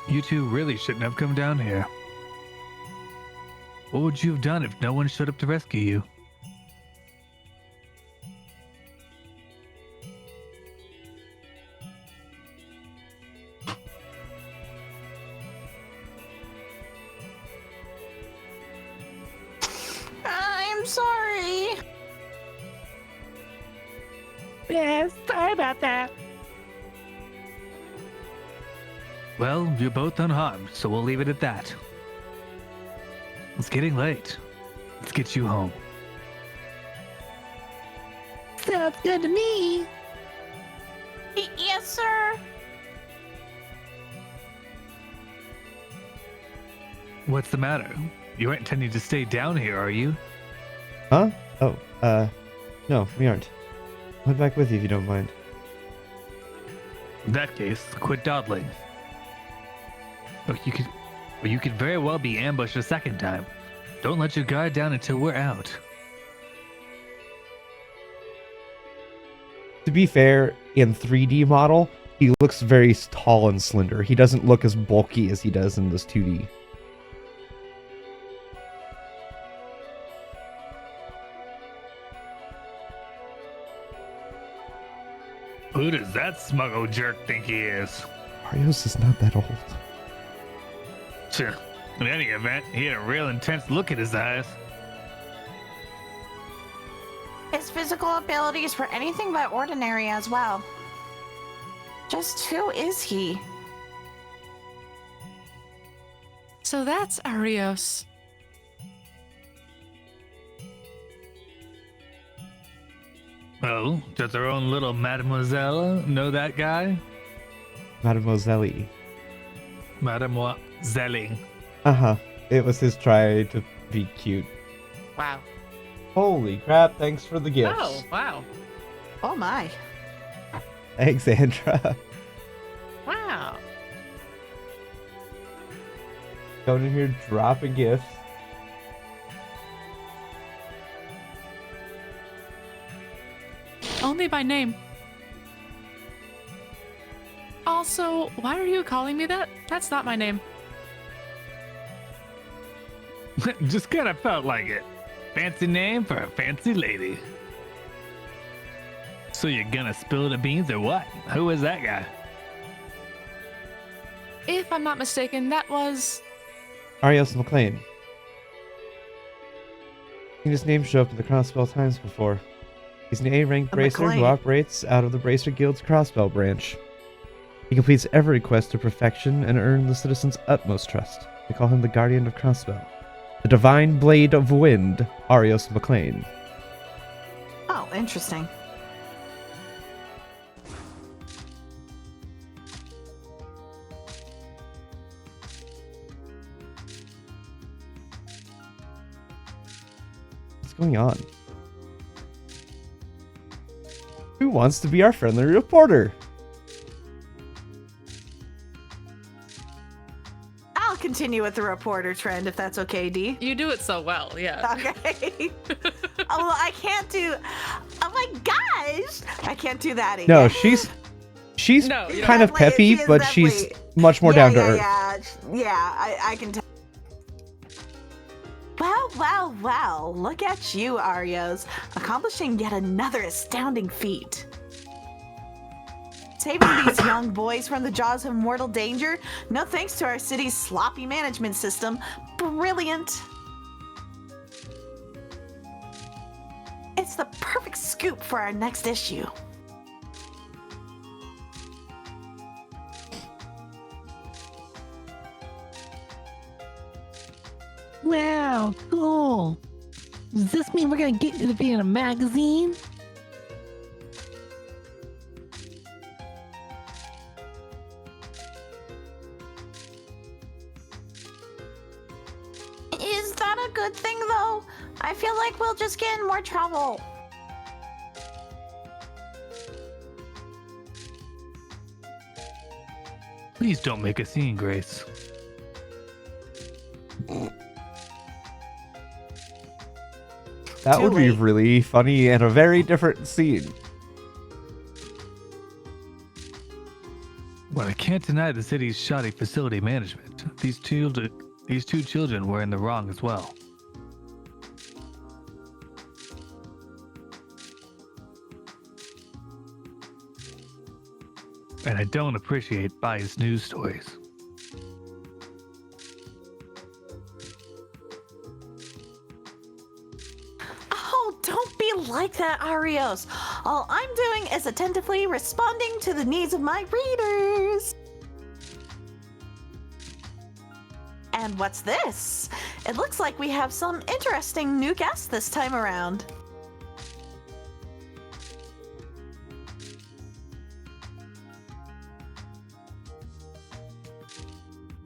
You 2 really shouldn't have come down here. What would you have done if no one showed up to rescue you? I'm sorry. Yeah, sorry about that. Well, you're both unharmed, so we'll leave it at that. It's getting late. Let's get you home. Sounds good to me. Yes, sir. What's the matter? You aren't intending to stay down here, are you? Huh? Oh, no, we aren't. I'll head back with you if you don't mind. In that case, quit dawdling. Look, you could very well be ambushed a second time. Don't let your guard down until we're out. To be fair, in 3D model, He looks very tall and slender. He doesn't look as bulky as he does in this 2D. Who does that smug old jerk think he is? Arios is not that old. Sure. In any event, he had a real intense look in his eyes. His physical abilities were anything but ordinary as well. Just who is he? So that's Arios. Oh, does our own little Mademoiselle know that guy? Mademoiselle. Mademoiselle. Uh-huh. It was his try to be cute. Wow. Holy crap, thanks for the gifts. Oh, wow. Oh my. Thanks, Andra. Wow. Going in here dropping gifts. Only by name. Also, why are you calling me that? That's not my name. Just kind of felt like it. Fancy name for a fancy lady. So you're gonna spill the beans or what? Who is that guy? If I'm not mistaken, that was... Arios McLean. Seen his name show up in the Crossbell Times before. He's an A-ranked bracer McLean. who operates out of the Bracer Guild's Crossbell branch. He completes every quest to perfection and earns the citizens' utmost trust. They call him the Guardian of Crossbell. The Divine Blade of Wind, Arios McLean. Oh, interesting. What's going on? Who wants to be our friendly reporter? I'll continue with the reporter trend if that's okay, D. You do it so well, yeah. Okay. Oh, well, I can't do. Oh my gosh! I can't do that again. No, she's No, you kind of Definitely, peppy, she is but she's definitely- much more down to earth. Yeah, I can tell. Well, look at you, Arios, accomplishing yet another astounding feat. Saving these young boys from the jaws of mortal danger, no thanks to our city's sloppy management system. Brilliant. It's the perfect scoop for our next issue. Wow, cool. Does this mean we're gonna get you to be in a magazine? Is that a good thing, though? I feel like we'll just get in more trouble. Please don't make a scene, Grace. That Too would be late. really funny and a very different scene. Well, I can't deny the city's shoddy facility management. These two children were in the wrong as well. And I don't appreciate biased news stories. Oh, don't be like that, Arios. All I'm doing is attentively responding to the needs of my readers. And what's this? It looks like we have some interesting new guests this time around.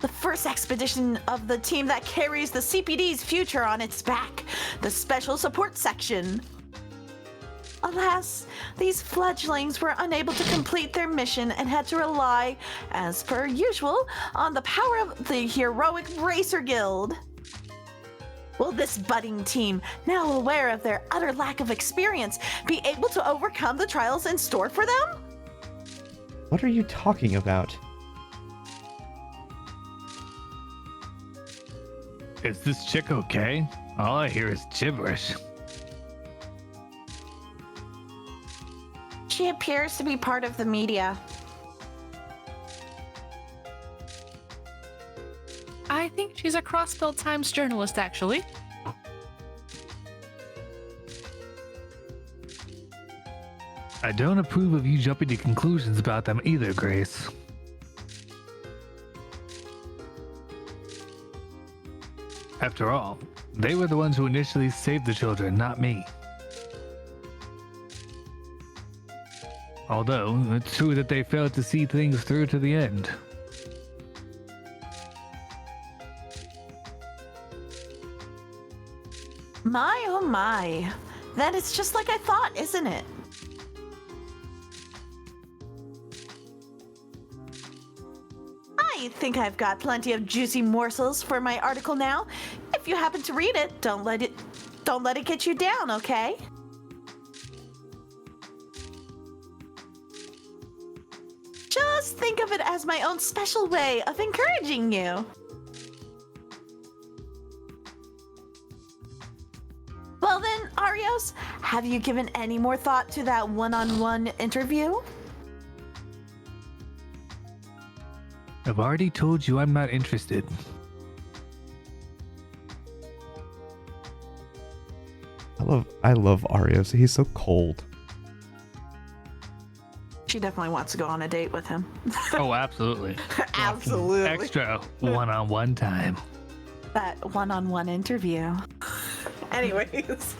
The first expedition of the team that carries the CPD's future on its back, the Special Support Section. Alas, these fledglings were unable to complete their mission and had to rely, as per usual, on the power of the heroic Bracer Guild. Will this budding team, now aware of their utter lack of experience, be able to overcome the trials in store for them? What are you talking about? Is this chick okay? All I hear is gibberish. She appears to be part of the media. I think she's a Crossbell Times journalist, actually. I don't approve of you jumping to conclusions about them either, Grace. After all, they were the ones who initially saved the children, not me. Although, it's true that they failed to see things through to the end. My oh my. That is just like I thought, isn't it? I think I've got plenty of juicy morsels for my article now. If you happen to read it, don't let it get you down, okay? Just think of it as my own special way of encouraging you. Well then, Arios, have you given any more thought to that one-on-one interview? I've already told you I'm not interested. I love Arios. He's so cold. She definitely wants to go on a date with him. Oh, absolutely. Absolutely. Extra one-on-one time. That one-on-one interview. Anyways.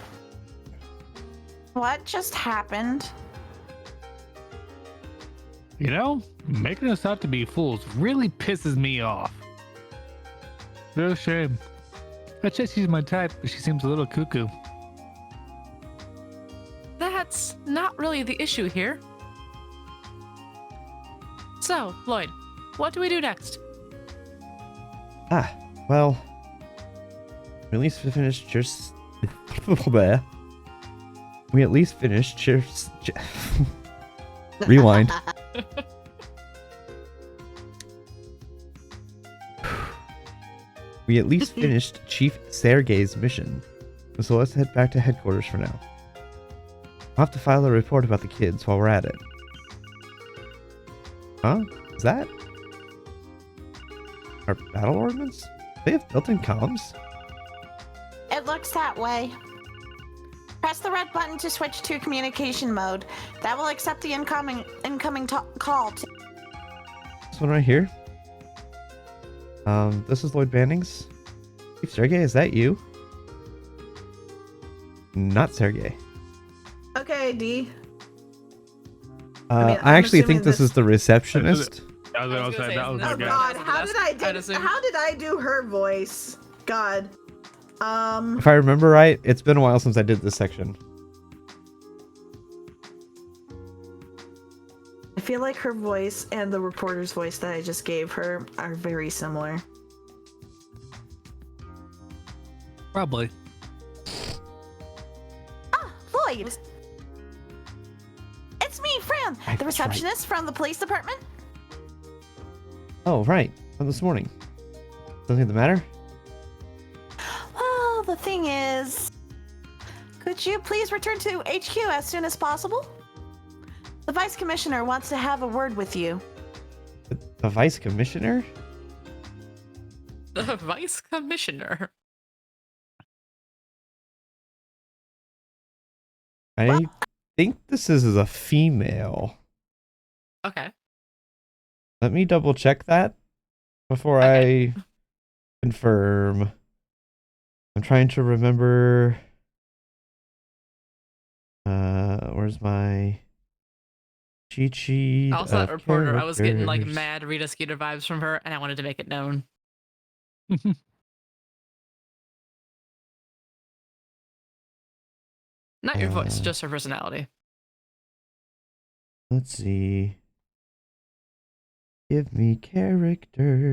What just happened? You know, making us out to be fools really pisses me off. No shame. I just she's my type, but she seems a little cuckoo. That's not really the issue here. So, Lloyd, what do we do next? Well, we at least finished just. We at least finished just. Rewind. We at least finished Chief Sergei's mission, so let's head back to headquarters for now. I'll have to file a report about the kids while we're at it. Huh? Is that our battle ordnance? They have built-in comms? It looks that way. Press the red button to switch to communication mode. That will accept the incoming call. This one right here. This is Lloyd Bannings. Chief Sergei, is that you? Not Sergei. Okay, D. I I'm actually assuming think this is the receptionist. I was I was gonna gonna say, say, that was no, my Oh Okay. guess. God, how did I do her voice? God. If I remember right, it's been a while since I did this section. I feel like her voice and the reporter's voice that I just gave her are very similar. Probably. Lloyd! It's me, Fran, That's the receptionist from the police department. Oh, right. From this morning. Something the matter? Well, the thing is, could you please return to HQ as soon as possible? The vice commissioner wants to have a word with you. The vice commissioner? The vice commissioner. I think this is a female. Okay. Let me double check that before Okay. I confirm. I'm trying to remember. Where's my cheat sheet? Also, that of reporter, I was getting like characters? mad Rita Skeeter vibes from her, and I wanted to make it known. Not your voice, Uh, just her personality. Let's see. Give me characters.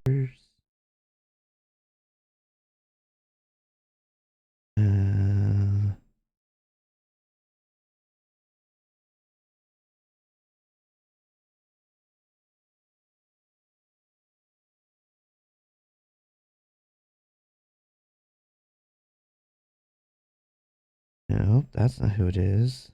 No, that's not who it is.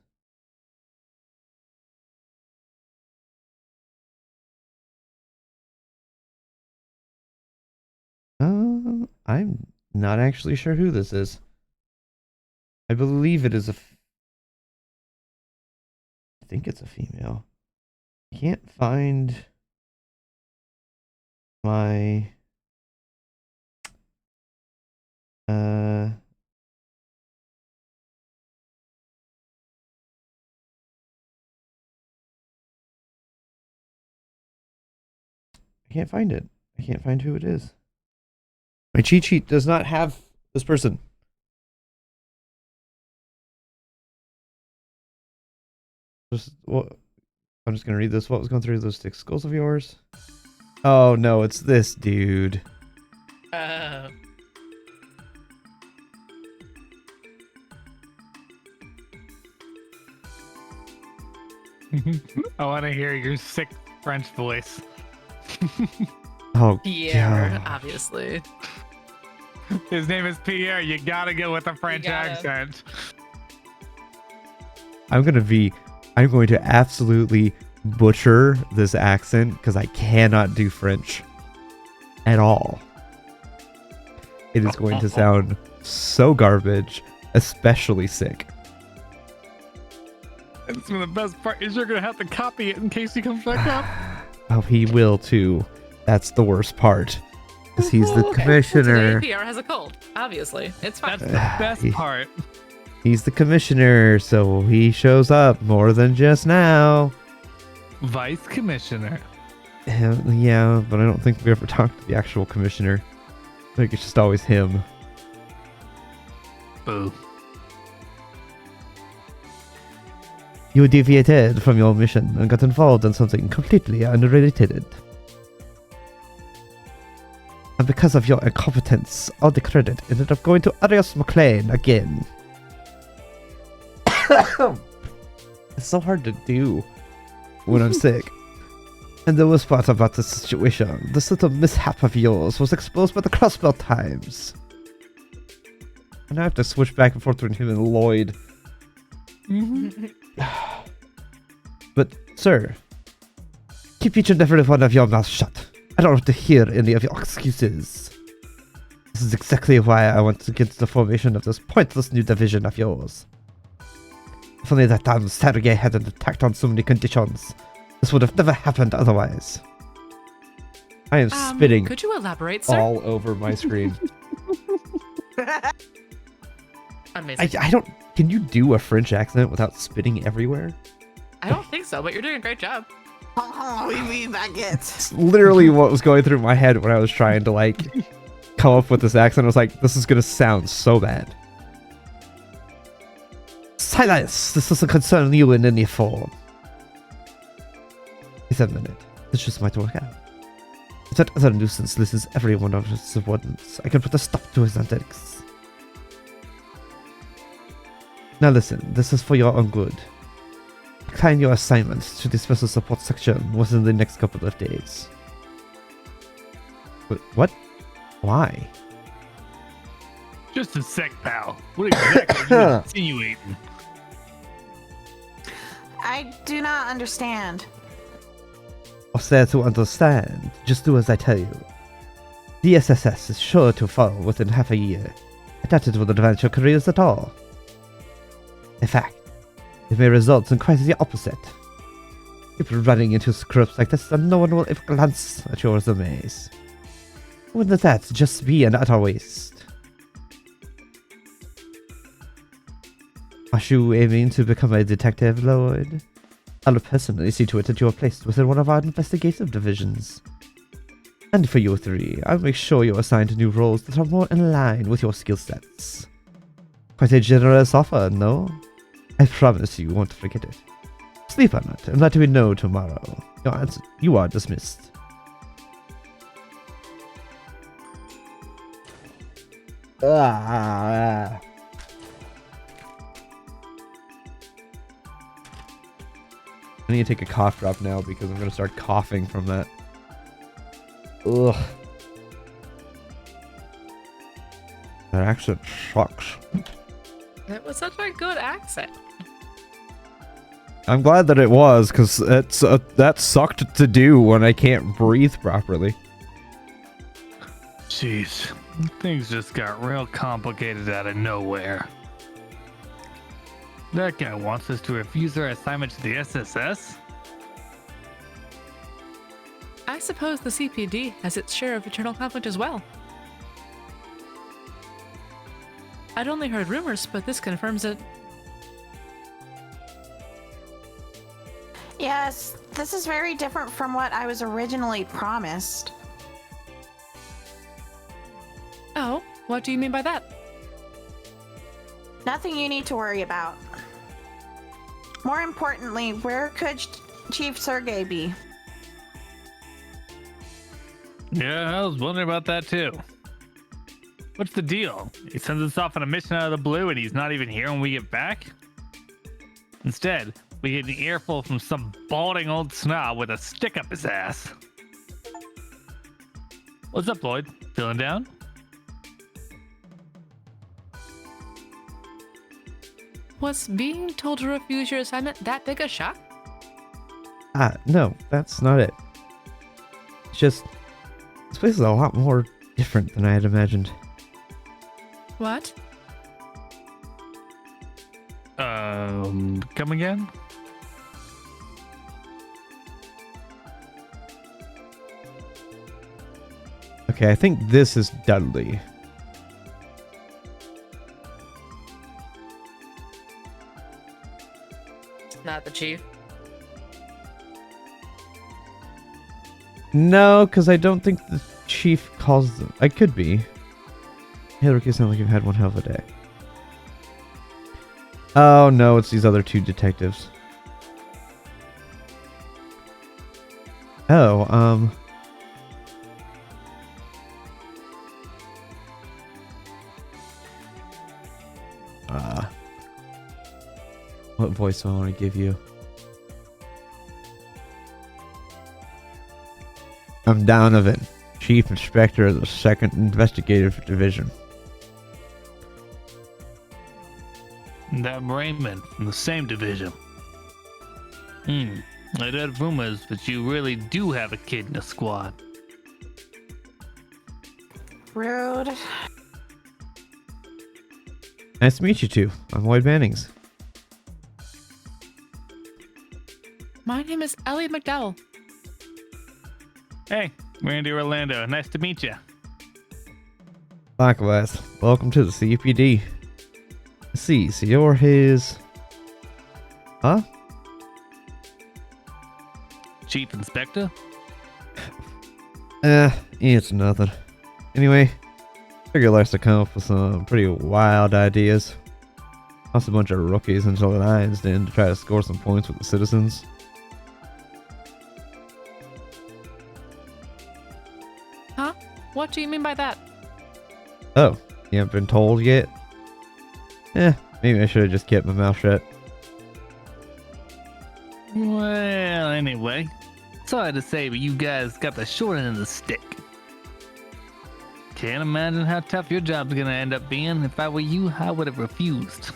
I'm not actually sure who this is. I believe it is I think it's a female. I can't find my I can't find it. I can't find who it is. My cheat sheet does not have this person. I'm just gonna read this. What was going through those 6 skulls of yours? Oh no, it's this dude. Uh, I want to hear your sick French voice. Oh, Pierre, God. obviously. His name is Pierre. You gotta go with a French gotta. accent. I'm going to absolutely butcher this accent because I cannot do French at all. It is going to sound so garbage, especially sick. It's the best part is you're gonna have to copy it in case he comes back up. Oh, he will too. That's the worst part. Because he's the commissioner. Today, PR has a cold. Obviously, it's fine. That's the best part. He's the commissioner, so he shows up more than just now. Vice Commissioner. Yeah, but I don't think we ever talked to the actual commissioner. I think it's just always him. Boo. You deviated from your mission and got involved in something completely unrelated. And because of your incompetence, all the credit ended up going to Arias McLean again. It's so hard to do when I'm sick. And the worst part about this situation, this little mishap of yours was exposed by the crossbell times. And I have to switch back and forth between him and Lloyd. But, sir, keep each and every one of your mouths shut. I don't want to hear any of your excuses. This is exactly why I want to get the formation of this pointless new division of yours. If only that damn Sergei hadn't attacked on so many conditions, this would have never happened otherwise. I am spitting Could you elaborate, sir? all over my screen. Amazing. I don't... Can you do a French accent without spitting everywhere? I don't think so, but you're doing a great job. Oh, we mean baguettes. It's literally what was going through my head when I was trying to, like, come up with this accent. I was like, this is going to sound so bad. Silence! This doesn't concern you in any form. Wait a minute. This just might work out. If that other nuisance listens every one of his subordinates, I can put a stop to his antics. Now listen, this is for your own good. Decline your assignment to the special support section within the next couple of days. What? Why? Just a sec, pal. What exactly are you insinuating? I do not understand. What's there to understand? Just do as I tell you. The SSS is sure to fall within half a year. I doubt it will advance your careers at all. In fact, it may result in quite the opposite. Keep running into screws like this and no one will ever glance at your resumes. Wouldn't that just be an utter waste? Are you aiming to become a detective, Lloyd? I'll personally see to it that you are placed within one of our investigative divisions. And for you three, I'll make sure you're assigned new roles that are more in line with your skill sets. Quite a generous offer, no? I promise you won't forget it. Sleep on it and let me know tomorrow. You are dismissed. I need to take a cough drop now because I'm going to start coughing from that. Ugh. That accent sucks. It was such a good accent. I'm glad that it was, because that sucked to do when I can't breathe properly. Jeez, things just got real complicated out of nowhere. That guy wants us to refuse our assignment to the SSS? I suppose the CPD has its share of internal conflict as well. I'd only heard rumors, but this confirms it. Yes, this is very different from what I was originally promised. Oh, what do you mean by that? Nothing you need to worry about. More importantly, where could Chief Sergey be? Yeah, I was wondering about that too. What's the deal? He sends us off on a mission out of the blue and he's not even here when we get back? Instead, we get an earful from some balding old snob with a stick up his ass. What's up, Lloyd? Feeling down? Was being told to refuse your assignment that big a shock? No, that's not it. It's just, this place is a lot more different than I had imagined. What? Come again? Okay, I think this is Dudley. Not the chief. No, because I don't think the chief calls them. I could be. Hey, look, you sound like you've had one hell of a day. Oh no, it's these other two detectives. Oh, what voice do I want to give you? I'm Donovan, Chief Inspector of the 2nd Investigative Division. That Raymond from the same division. I'd heard rumors that you really do have a kid in the squad. Rude. Nice to meet you two. I'm Lloyd Mannings. My name is Elliot McDowell. Hey, Randy Orlando. Nice to meet you. Likewise. Welcome to the CPD. Let's see, so you're his... Huh? Chief Inspector? It's nothing. Anyway, figure likes to come up with some pretty wild ideas. Toss a bunch of rookies into the lion's den to try to score some points with the citizens. Huh? What do you mean by that? Oh, you haven't been told yet? Maybe I should have just kept my mouth shut. Well, anyway. Sorry to say, but you guys got the short end of the stick. Can't imagine how tough your job's gonna end up being. If I were you, I would have refused.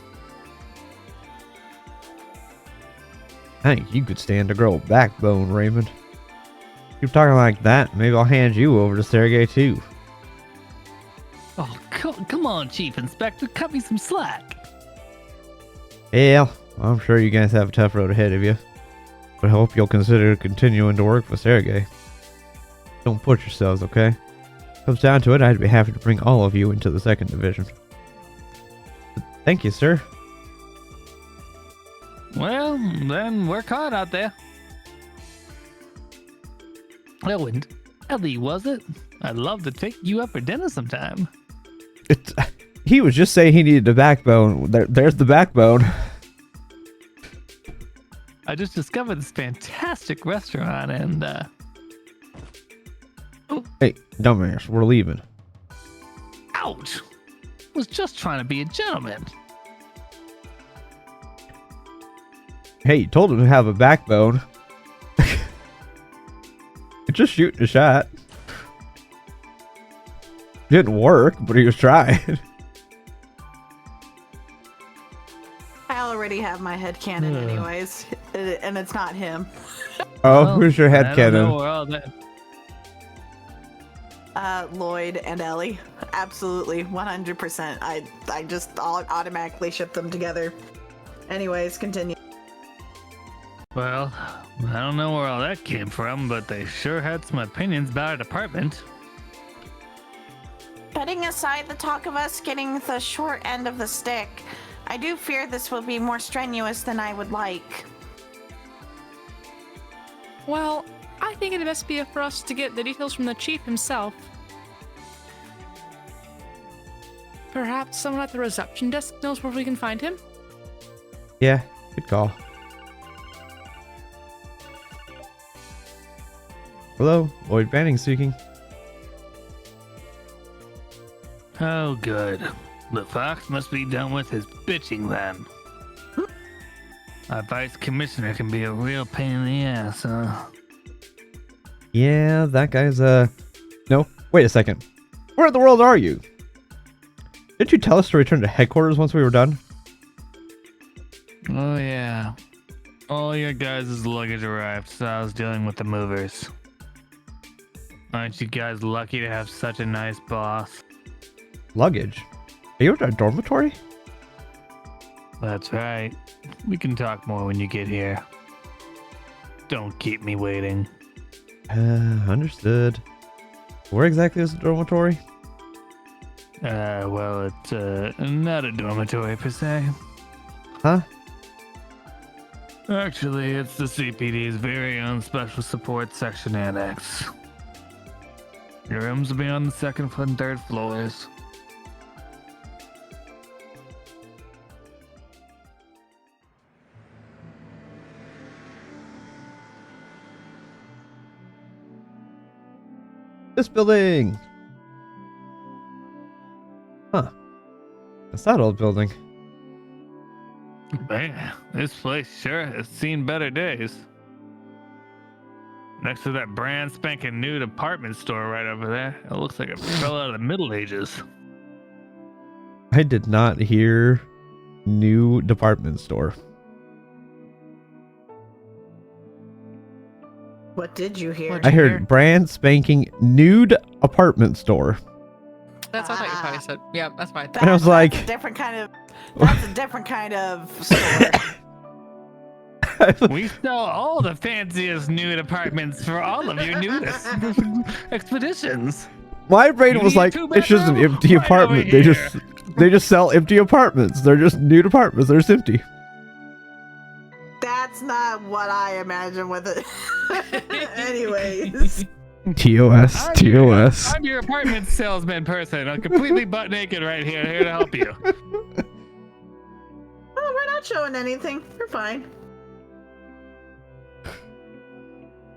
I think you could stand to grow a backbone, Raymond. Keep talking like that, maybe I'll hand you over to Sergey too. Oh, come on, Chief Inspector. Cut me some slack. Yeah, I'm sure you guys have a tough road ahead of you. But I hope you'll consider continuing to work for Sergey. Don't push yourselves, okay? Comes down to it, I'd be happy to bring all of you into the 2nd Division. Thank you, sir. Well, then work hard out there. Oh, and Ellie, was it? I'd love to take you out for dinner sometime. He was just saying he needed a backbone. There's the backbone. I just discovered this fantastic restaurant and, Oh, Hey, dumbass, we're leaving. ouch! Was just trying to be a gentleman. Hey, you told him to have a backbone. Just shooting a shot. Didn't work, but he was trying. already have my head cannon anyways, and it's not him. Oh, Well, who's your head I don't know cannon? where all that. Lloyd and Ellie. Absolutely, 100%. I just automatically ship them together. Anyways, continue. Well, I don't know where all that came from, but they sure had some opinions about our department. Putting aside the talk of us getting the short end of the stick, I do fear this will be more strenuous than I would like. Well, I think it best be for us to get the details from the chief himself. Perhaps someone at the reception desk knows where we can find him? Yeah, good call. Hello, Lloyd Banning speaking. Oh, good. The fox must be done with his bitching then. Our vice commissioner can be a real pain in the ass, huh? Yeah, that guy's No, wait a second. Where in the world are you? Didn't you tell us to return to headquarters once we were done? Oh, yeah. All your guys' luggage arrived, so I was dealing with the movers. Aren't you guys lucky to have such a nice boss? Luggage? Are you at our dormitory? That's right. We can talk more when you get here. Don't keep me waiting. Understood. Where exactly is the dormitory? Well, it's not a dormitory per se. Huh? Actually, it's the CPD's very own special support section annex. Your rooms will be on the second and third floors. This building! Huh. That's that old building. Man, this place sure has seen better days. Next to that brand spanking new department store right over there, it looks like it fell out of the Middle Ages. I did not hear new department store. What did you hear? What- I hear? heard brand spanking nude apartment store. That's what I thought you probably said. Yeah, that's fine. And I was like- that's a different kind of. That's a different kind of store. We sell all the fanciest nude apartments for all of your nudist expeditions. My brain You was need like, two it's just an bedroom? empty Right apartment. over They just sell empty apartments. They're just nude apartments. They're just empty. That's not what I imagine with it. Anyways. TOS, TOS. I'm your apartment salesman person. I'm completely butt naked right here to help you. Oh, we're not showing anything. We're fine.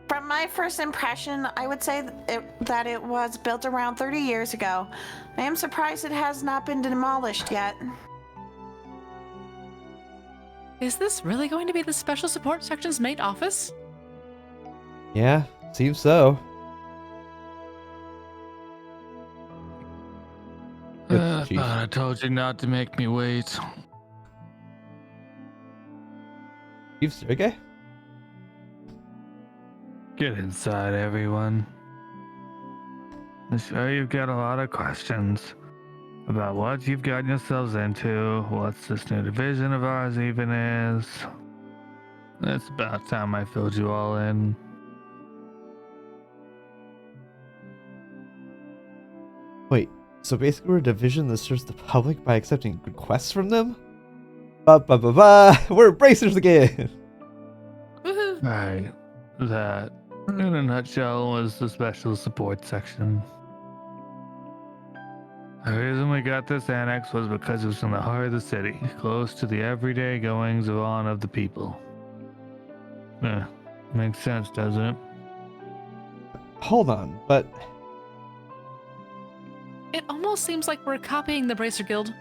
From my first impression, I would say that it was built around 30 years ago. I am surprised it has not been demolished yet. Is this really going to be the special support section's main office? Yeah, seems so. Good, Chief. I told you not to make me wait. Chief Sergey? Get inside, everyone. I'm sure you've got a lot of questions about what you've gotten yourselves into, what's this new division of ours even is. It's about time I filled you all in. Wait, so basically we're a division that serves the public by accepting requests from them? Ba ba ba ba! We're bracers again! Woohoo! Right. That, in a nutshell, was the special support section. The reason we got this annex was because it was in the heart of the city, close to the everyday goings on of the people. Makes sense, doesn't it? Hold on, but It almost seems like we're copying the Bracer Guild.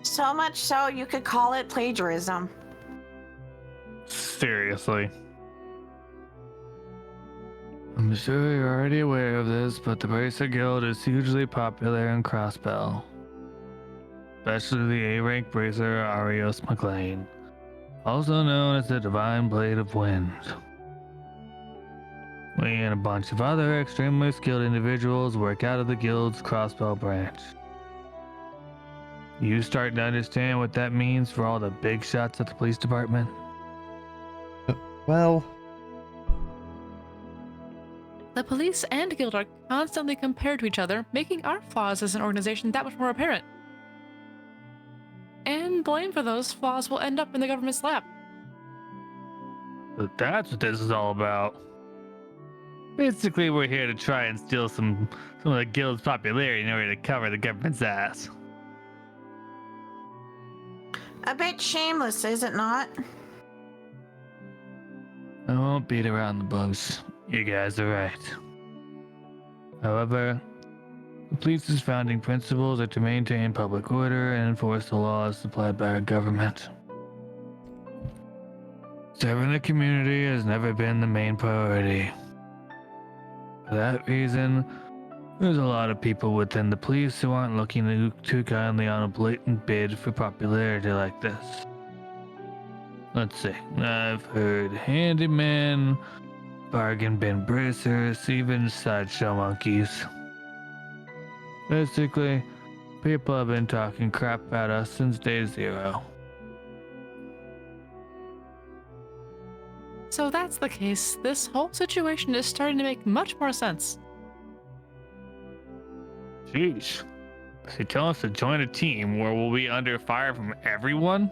So much so you could call it plagiarism. Seriously. I'm sure you're already aware of this, but the Bracer Guild is hugely popular in Crossbell. especially the A-rank bracer Arios McLean, also known as the Divine Blade of Wind. We and a bunch of other extremely skilled individuals work out of the guild's crossbow branch. You starting to understand what that means for all the big shots at the police department? Well, The police and guild are constantly compared to each other, making our flaws as an organization that much more apparent. And blame for those flaws will end up in the government's lap. But that's what this is all about. Basically, we're here to try and steal some of the guild's popularity in order to cover the government's ass. A bit shameless, is it not? I won't beat around the bush. You guys are right. However, the police's founding principles are to maintain public order and enforce the laws supplied by our government. Serving the community has never been the main priority. For that reason, there's a lot of people within the police who aren't looking too kindly on a blatant bid for popularity like this. Let's see, I've heard handyman, bargain bin bracers, even sideshow monkeys. Basically, people have been talking crap about us since day zero. So that's the case. This whole situation is starting to make much more sense. Sheesh. So you tell us to join a team where we'll be under fire from everyone?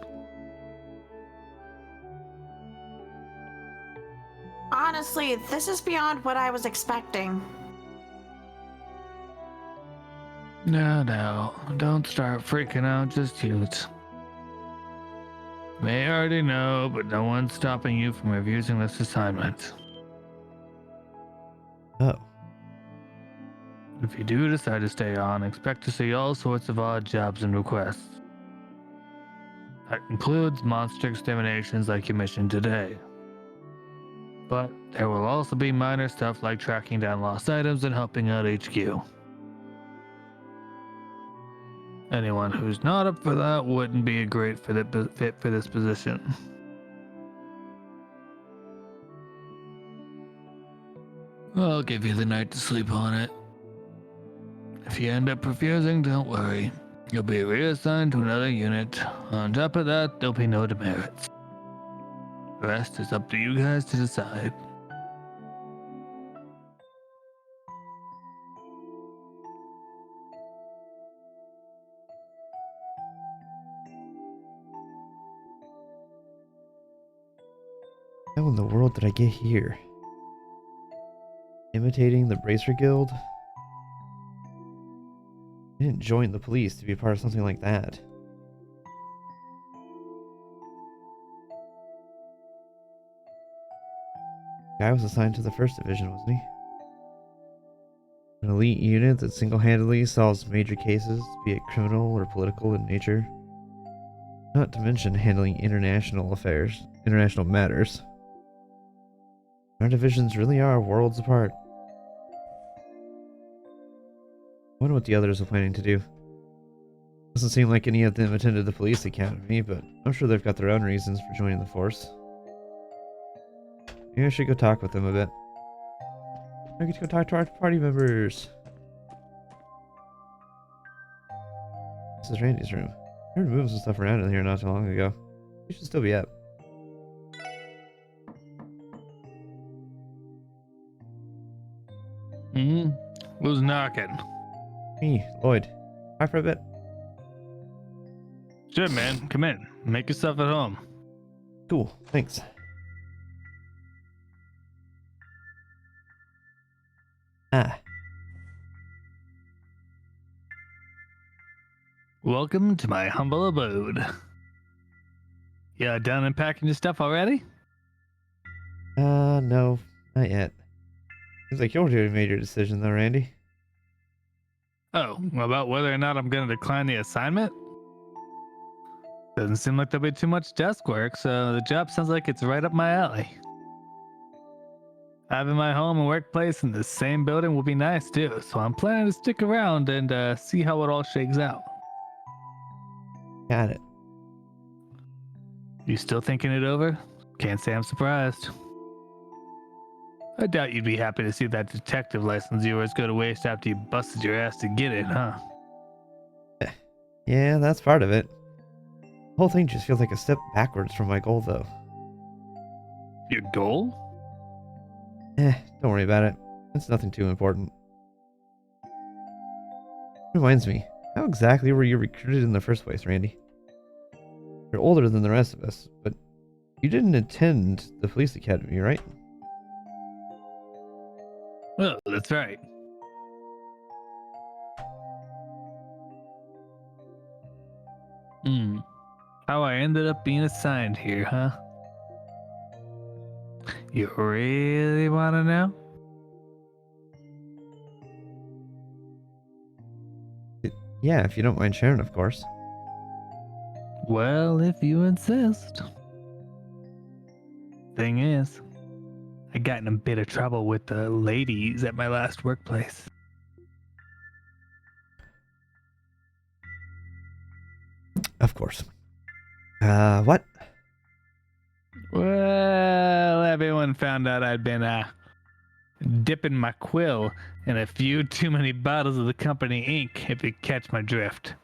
Honestly, this is beyond what I was expecting. No, don't start freaking out just yet. May already know, but no one's stopping you from refusing this assignment. oh, If you do decide to stay on, expect to see all sorts of odd jobs and requests. That includes monster exterminations like you mentioned today. But there will also be minor stuff like tracking down lost items and helping out HQ. Anyone who's not up for that wouldn't be a great fit for this position. I'll give you the night to sleep on it. If you end up refusing, don't worry. You'll be reassigned to another unit. On top of that, there'll be no demerits. The rest is up to you guys to decide. how in the world did I get here? Imitating the Bracer Guild? I didn't join the police to be part of something like that. Guy was assigned to the 1st Division, wasn't he? An elite unit that single-handedly solves major cases, be it criminal or political in nature. Not to mention handling international matters. Our divisions really are worlds apart. I wonder what the others are planning to do. Doesn't seem like any of them attended the police academy, but I'm sure they've got their own reasons for joining the force. Maybe I should go talk with them a bit. I get to go talk to our party members. This is Randy's room. I heard moving some stuff around in here not too long ago. We should still be up. Who's knocking? Me, Lloyd. Talk for a bit. Sure, man. Come in. Make yourself at home. Cool, thanks. Ah, Welcome to my humble abode. Yeah, done unpacking your stuff already? no, not yet. Seems like you already made your decision though, Randy. Oh, about whether or not I'm going to decline the assignment? Doesn't seem like there'll be too much desk work, so the job sounds like it's right up my alley. Having my home and workplace in the same building will be nice too, so I'm planning to stick around and see how it all shakes out. Got it. You still thinking it over? Can't say I'm surprised. I doubt you'd be happy to see that detective license of yours go to waste after you busted your ass to get it, huh? Yeah, that's part of it. The whole thing just feels like a step backwards from my goal, though. Your goal? Don't worry about it. It's nothing too important. Reminds me, how exactly were you recruited in the first place, Randy? You're older than the rest of us, but you didn't attend the police academy, right? Well, that's right. How I ended up being assigned here, huh? You really want to know? Yeah, if you don't mind sharing, of course. Well, if you insist. Thing is, I got in a bit of trouble with the ladies at my last workplace. Of course. What? Well, everyone found out I'd been dipping my quill in a few too many bottles of the company ink, if you catch my drift.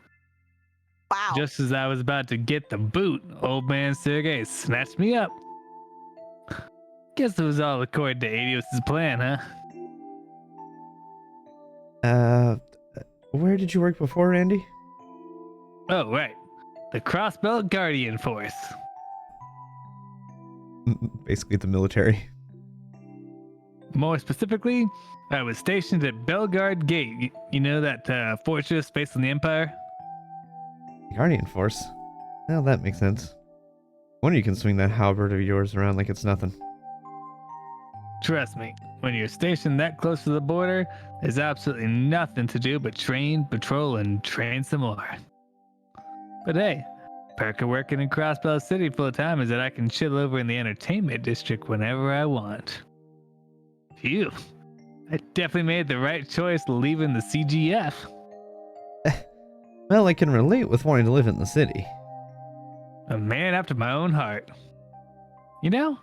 Wow. Just as I was about to get the boot, old man Sergey snatched me up. Guess it was all according to Adios' plan, huh? Where did you work before, Randy? Oh, right. The Crossbelt Guardian Force. Basically the military. More specifically, I was stationed at Belgard Gate. You know that fortress based on the Empire? Guardian Force? Well, that makes sense. Wonder you can swing that halberd of yours around like it's nothing. Trust me, when you're stationed that close to the border, there's absolutely nothing to do but train, patrol, and train some more. But hey, perk of working in Crossbell City full time is that I can chill over in the entertainment district whenever I want. Phew, I definitely made the right choice leaving the CGF. Well, I can relate with wanting to live in the city. A man after my own heart. You know,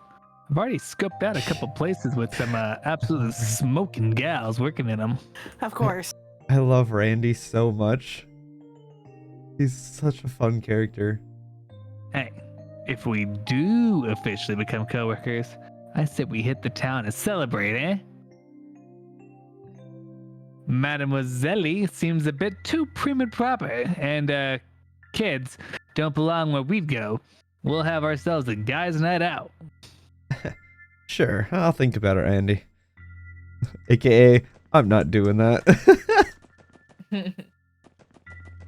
I've already scoped out a couple places with some absolutely smoking gals working in them. Of course. I love Randy so much. He's such a fun character. Hey, if we do officially become coworkers, I said we hit the town and celebrate, eh? Mademoiselle seems a bit too prim and proper, and kids don't belong where we go. We'll have ourselves a guys' night out. Sure, I'll think about it, Andy. AKA, I'm not doing that.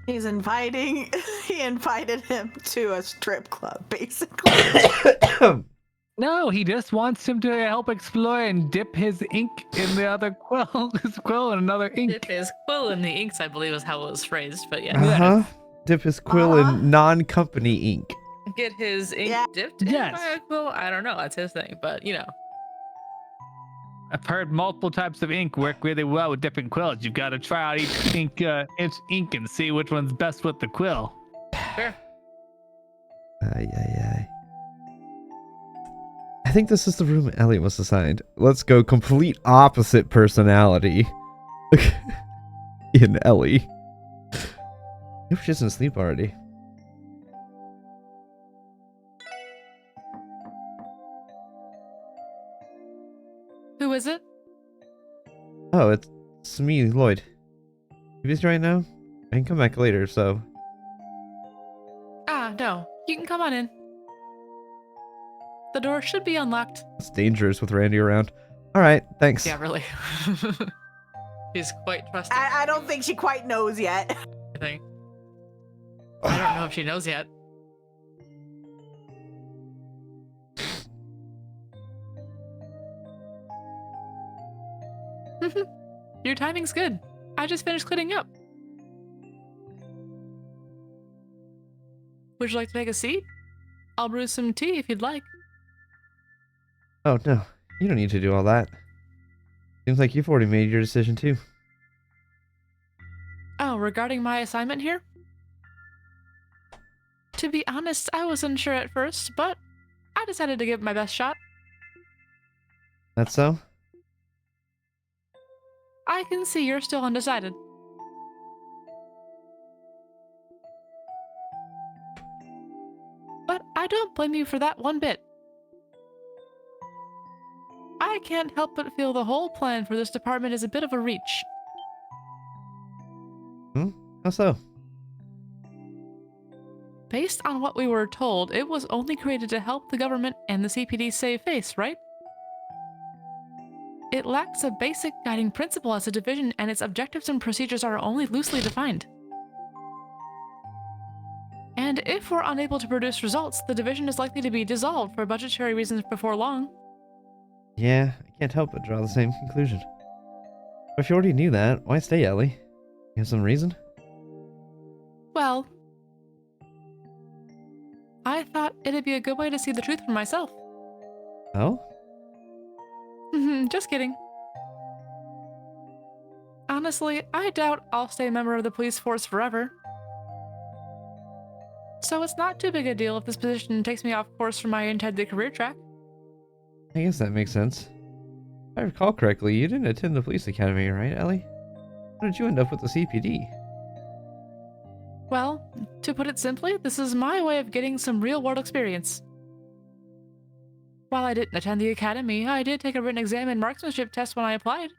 He invited him to a strip club, basically. No, he just wants him to help explore and dip his ink in the other quill, his quill in another ink. Dip his quill in the inks, I believe is how it was phrased, but yeah. Uh-huh. Dip his quill in non-company ink. Get his ink dipped in by a quill? I don't know, that's his thing, but you know. I've heard multiple types of ink work really well with different quills. You've got to try out each ink and see which one's best with the quill. Sure. I think this is the room Ellie was assigned. Let's go complete opposite personality in Ellie. I hope she doesn't asleep already. Who is it? Oh, it's me, Lloyd. You busy right now? I can come back later, so... Ah, no. You can come on in. The door should be unlocked. It's dangerous with Randy around. Alright, thanks. Yeah, really. He's quite trusting. I don't think she quite knows yet. I think. I don't know if she knows yet. Your timing's good. I just finished cleaning up. Would you like to take a seat? I'll brew some tea if you'd like. Oh, no. You don't need to do all that. Seems like you've already made your decision, too. Oh, regarding my assignment here? To be honest, I was unsure at first, but I decided to give it my best shot. That's so? I can see you're still undecided. But I don't blame you for that one bit. I can't help but feel the whole plan for this department is a bit of a reach. How so? Based on what we were told, it was only created to help the government and the CPD save face, right? It lacks a basic guiding principle as a division, and its objectives and procedures are only loosely defined. And if we're unable to produce results, the division is likely to be dissolved for budgetary reasons before long. Yeah, I can't help but draw the same conclusion. But if you already knew that, why stay, Ellie? You have some reason? Well, I thought it'd be a good way to see the truth for myself. Oh? Just kidding. Honestly, I doubt I'll stay a member of the police force forever. So it's not too big a deal if this position takes me off course from my intended career track. I guess that makes sense. If I recall correctly, you didn't attend the police academy, right, Ellie? How did you end up with the CPD? Well, to put it simply, this is my way of getting some real-world experience. While I didn't attend the academy, I did take a written exam and marksmanship test when I applied.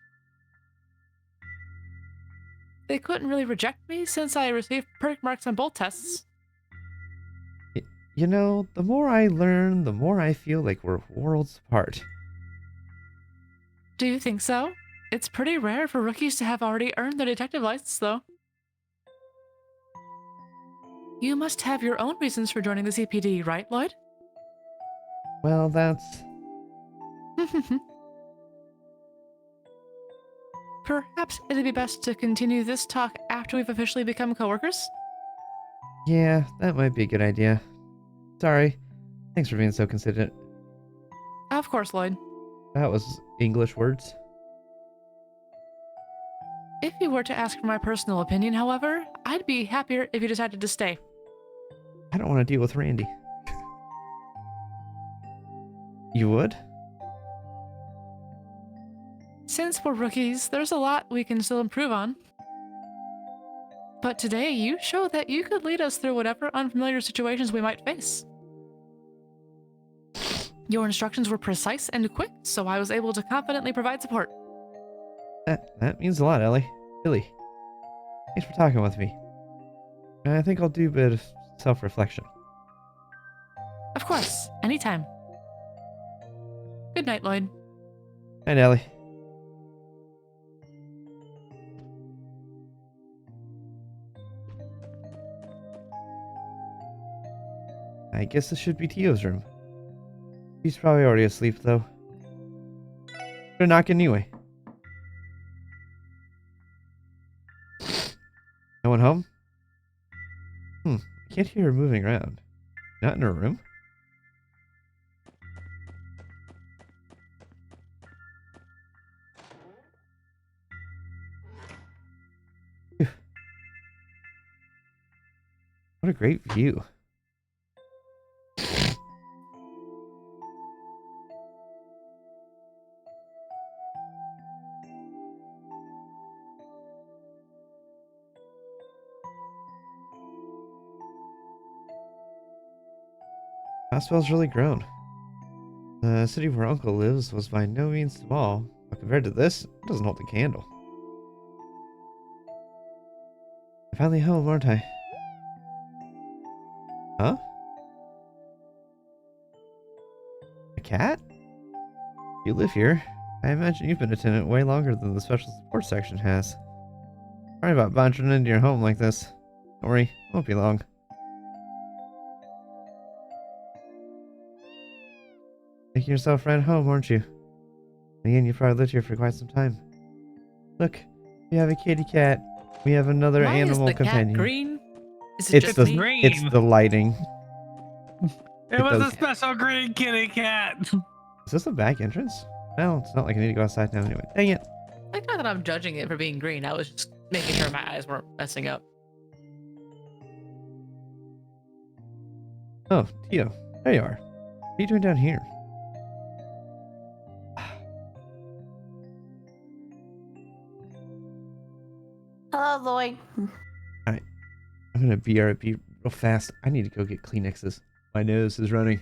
They couldn't really reject me since I received perfect marks on both tests. You know, the more I learn, the more I feel like we're worlds apart. Do you think so? It's pretty rare for rookies to have already earned their detective license, though. You must have your own reasons for joining the CPD, right, Lloyd? Well, that's... Perhaps it'd be best to continue this talk after we've officially become coworkers? Yeah, that might be a good idea. Sorry. Thanks for being so considerate. Of course, Lloyd. That was English words. If you were to ask for my personal opinion, however, I'd be happier if you decided to stay. I don't want to deal with Randy. You would? Since we're rookies, there's a lot we can still improve on. But today, you showed that you could lead us through whatever unfamiliar situations we might face. Your instructions were precise and quick, so I was able to confidently provide support. That means a lot, Ellie. Really. Thanks for talking with me. I think I'll do a bit of self-reflection. Of course, anytime. Good night, Lloyd. Night, Ellie. I guess this should be Tio's room. He's probably already asleep, though. Gonna knock anyway. No one home? I can't hear her moving around. Not in her room? Phew. What a great view. Hospital's really grown. The city where Uncle lives was by no means small, but compared to this, it doesn't hold a candle. I'm finally home, aren't I? Huh? A cat? You live here. I imagine you've been a tenant way longer than the special support section has. Sorry about bouncing into your home like this. Don't worry, it won't be long. Making yourself right home, aren't you? Again, you probably lived here for quite some time. Look, we have a kitty cat. We have another Why animal is the companion. cat green? Is it just me? green. It's the lighting. It was does- a special green kitty cat. Is this a back entrance? Well, it's not like I need to go outside now anyway. Dang it. Like, not that I'm judging it for being green. I was just making sure my eyes weren't messing up. Oh, Tio. There you are. What are you doing down here? Hello, Lloyd. Alright. I'm gonna BRB real fast. I need to go get Kleenexes. My nose is running.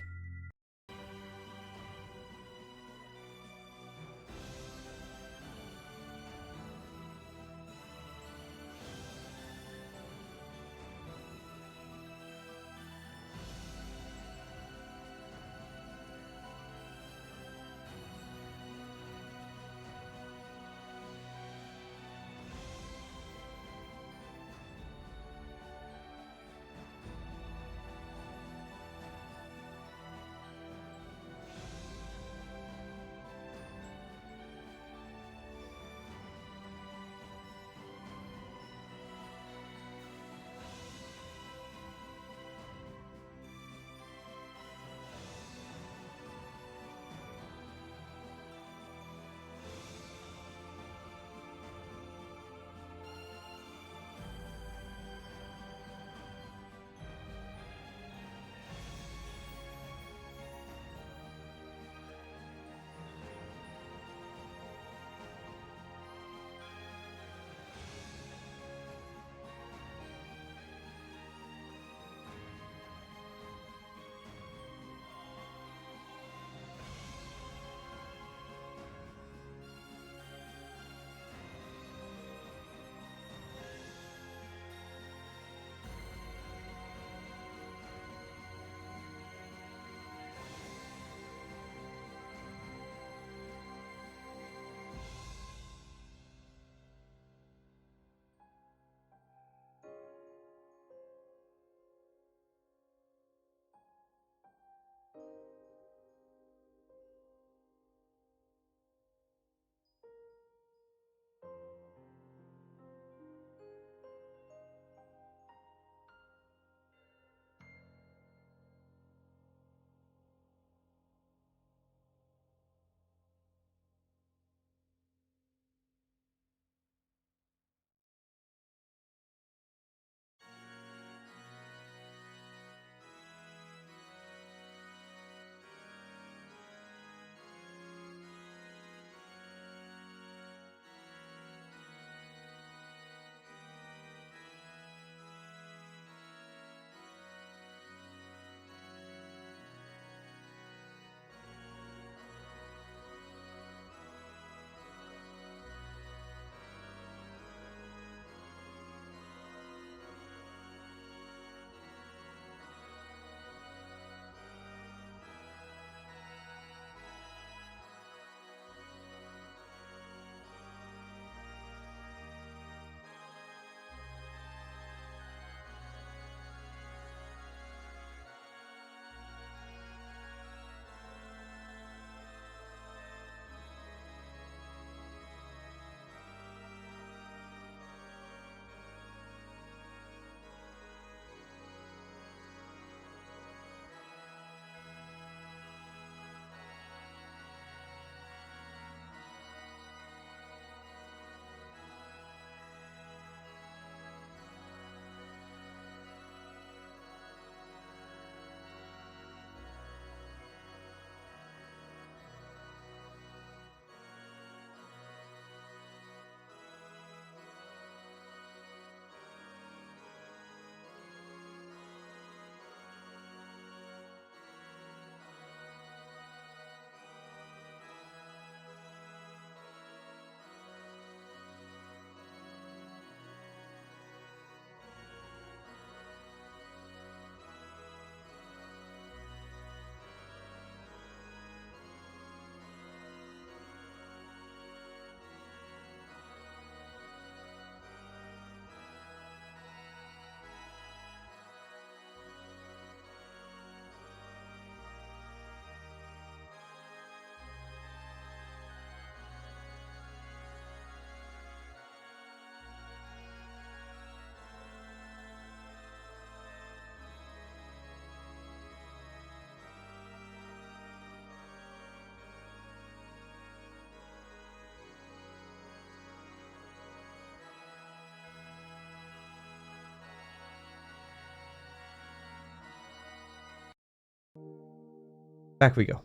Back we go.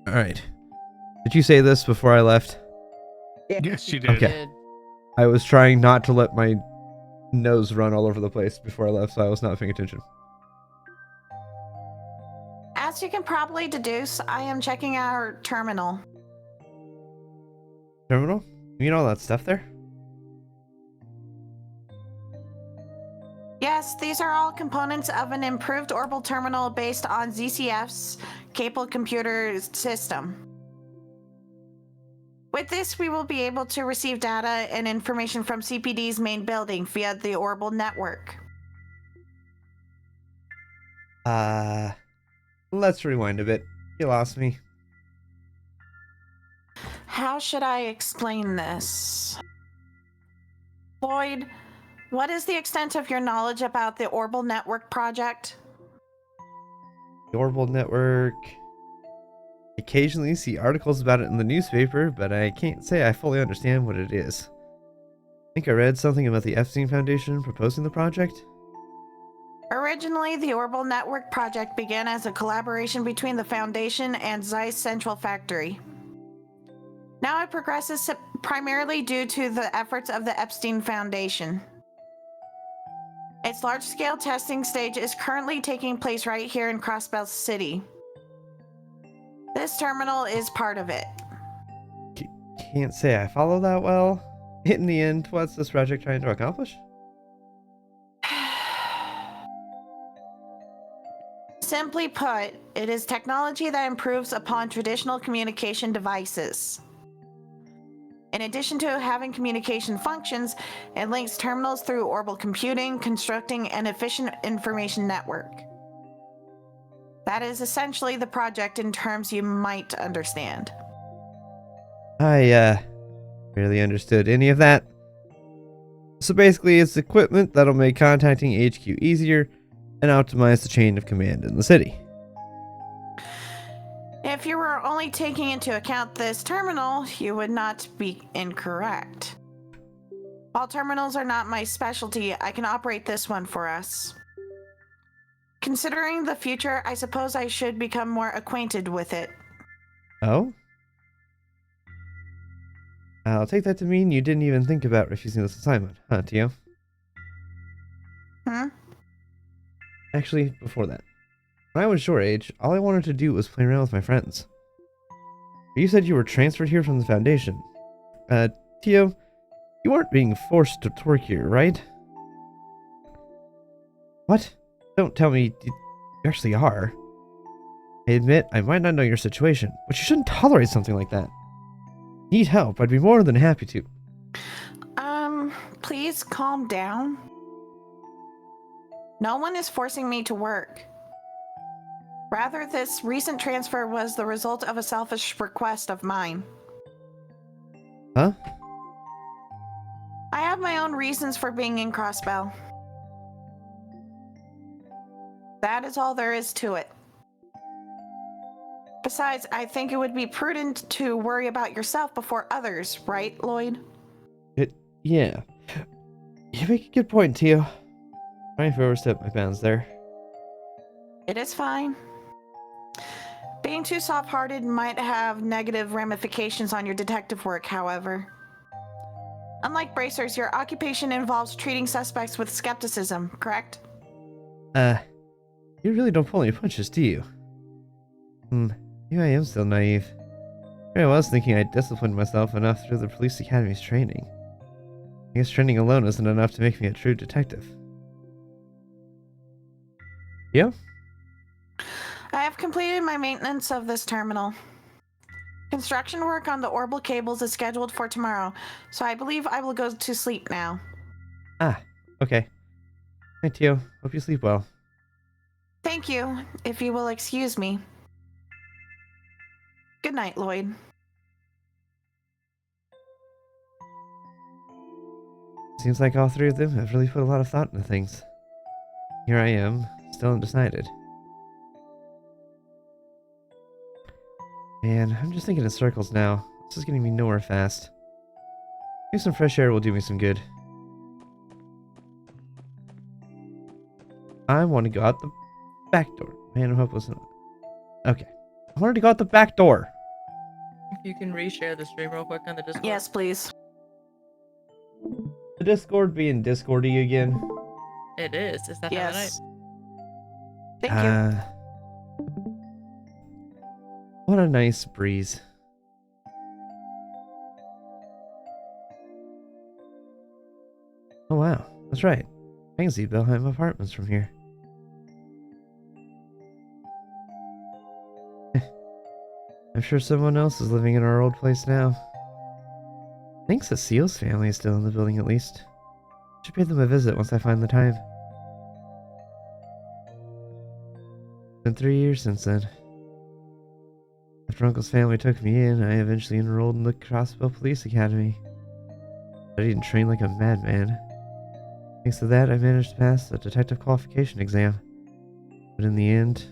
Alright. Did you say this before I left? Yes, you did. Okay. Did- I was trying not to let my nose run all over the place before I left, so I was not paying attention. As you can probably deduce, I am checking our terminal. Terminal? You know all that stuff there? Yes, these are all components of an improved orbital terminal based on ZCF's capable computer system. With this, we will be able to receive data and information from CPD's main building via the orbital network. Let's rewind a bit. You lost me. How should I explain this? Lloyd, what is the extent of your knowledge about the orbital network project? The Orbital Network. Occasionally see articles about it in the newspaper, but I can't say I fully understand what it is. I think I read something about the Epstein Foundation proposing the project. Originally, the Orbital Network project began as a collaboration between the Foundation and Zeiss Central Factory. Now it progresses primarily due to the efforts of the Epstein Foundation. Its large-scale testing stage is currently taking place right here in Crossbell City. This terminal is part of it. Can't say I follow that well. In the end, what's this project trying to accomplish? Simply put, it is technology that improves upon traditional communication devices. In addition to having communication functions, it links terminals through orbital computing, constructing an efficient information network. That is essentially the project in terms you might understand. I, barely understood any of that. So basically, it's equipment that'll make contacting HQ easier and optimize the chain of command in the city. If you were only taking into account this terminal, you would not be incorrect. While terminals are not my specialty, I can operate this one for us. Considering the future, I suppose I should become more acquainted with it. Oh? I'll take that to mean you didn't even think about refusing this assignment, huh, Tio? Hmm? Actually, before that. When I was your age, all I wanted to do was play around with my friends. But you said you were transferred here from the Foundation. Tio, you weren't being forced to work here, right? What? Don't tell me you actually are. I admit I might not know your situation, but you shouldn't tolerate something like that. Need help, I'd be more than happy to. Please calm down. No one is forcing me to work. Rather, this recent transfer was the result of a selfish request of mine. Huh? I have my own reasons for being in Crossbell. That is all there is to it. Besides, I think it would be prudent to worry about yourself before others, right, Lloyd? Yeah. You make a good point, Tio. Sorry if I overstepped my bounds there. It is fine. Being too soft-hearted might have negative ramifications on your detective work, however. Unlike bracers, your occupation involves treating suspects with skepticism, correct? You really don't pull any punches, do you? Maybe I am still naive. Here I was thinking I disciplined myself enough through the police academy's training. I guess training alone isn't enough to make me a true detective. Yeah? I have completed my maintenance of this terminal. Construction work on the orbital cables is scheduled for tomorrow, so I believe I will go to sleep now. Ah, okay. Hey, Tio. Hope you sleep well. Thank you, if you will excuse me. Good night, Lloyd. Seems like all three of them have really put a lot of thought into things. Here I am, still undecided. Man, I'm just thinking in circles now. This is getting me nowhere fast. Maybe some fresh air will do me some good. I want to go out the back door. Man, I hope Okay. I wanted to go out the back door. If you can reshare the stream real quick on the Discord. Yes, please. The Discord being Discordy again. It is. It's that time of night. Yes. Thank you. What a nice breeze. Oh wow, that's right. I can see Belheim Apartments from here. I'm sure someone else is living in our old place now. I think Cecile's family is still in the building at least. Should pay them a visit once I find the time. Been 3 years since then. After Uncle's family took me in, I eventually enrolled in the Crossbell Police Academy. I didn't train like a madman. Thanks to that, I managed to pass the detective qualification exam. But in the end,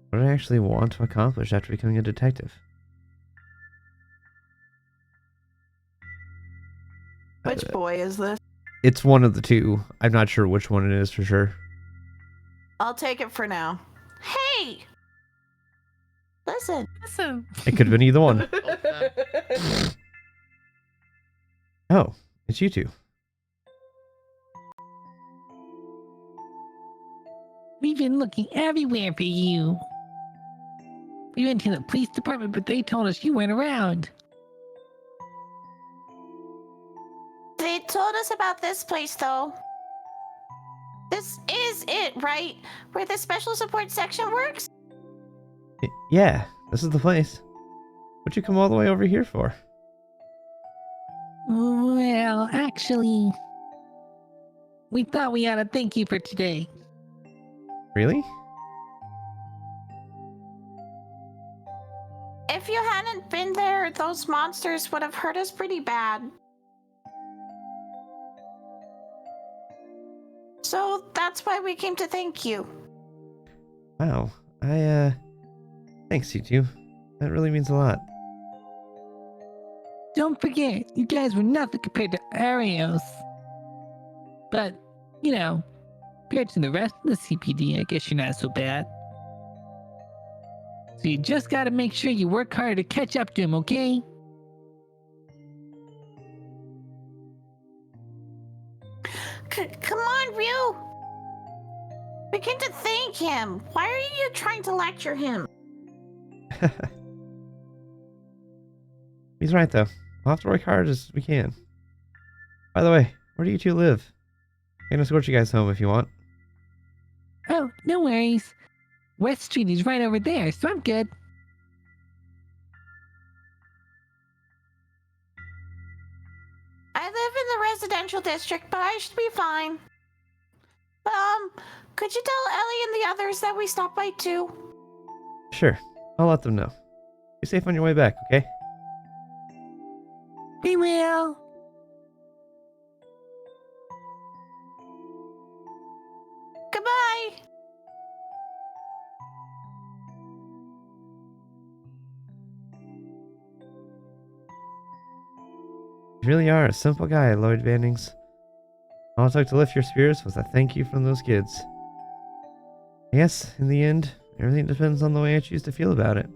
what did I actually want to accomplish after becoming a detective? Which boy is this? It's one of the two. I'm not sure which one it is for sure. I'll take it for now. Hey! Listen. Listen. It could have been either one. Oh, it's you two. We've been looking everywhere for you. We went to the police department, but they told us you weren't around. They told us about this place, though. This is it, right? Where the special support section works? Yeah, this is the place. What'd you come all the way over here for? Well, actually, we thought we ought to thank you for today. Really? If you hadn't been there, those monsters would have hurt us pretty bad. So that's why we came to thank you. Wow. Thanks, you two. That really means a lot. Don't forget, you guys were nothing compared to Arios. But, you know, compared to the rest of the CPD, I guess you're not so bad. So you just gotta make sure you work hard to catch up to him, okay? Come on, Ryu! We came to thank him. Why are you trying to lecture him? He's right, though. We'll have to work hard as we can. By the way, where do you two live? I can escort you guys home if you want. Oh, no worries. West Street is right over there, so I'm good. I live in the residential district, but I should be fine. Could you tell Ellie and the others that we stopped by too? Sure. I'll let them know. Be safe on your way back, okay? We will. Goodbye! You really are a simple guy, Lloyd Bannings. All it took to lift your spirits was a thank you from those kids. Yes, in the end, everything depends on the way I choose to feel about it.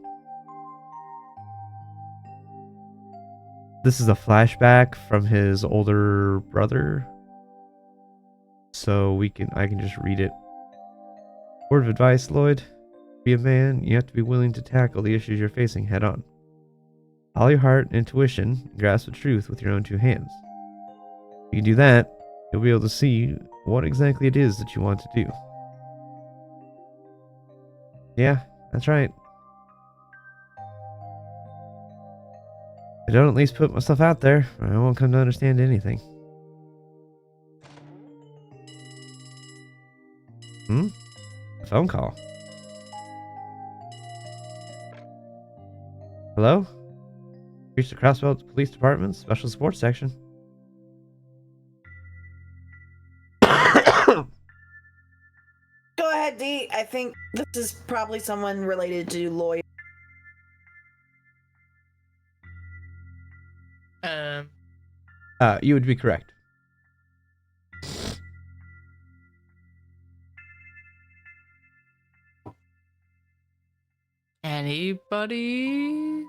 This is a flashback from his older brother. So I can just read it. Word of advice, Lloyd. To be a man, you have to be willing to tackle the issues you're facing head on. Follow your heart and intuition and grasp the truth with your own two hands. If you can do that, you'll be able to see what exactly it is that you want to do. Yeah, that's right. If I don't at least put myself out there, I won't come to understand anything. A phone call. Hello? Reached the Crossbelt Police Department, Special Support Section. Go ahead, D. I think this is probably someone related to Lloyd. You would be correct. Anybody?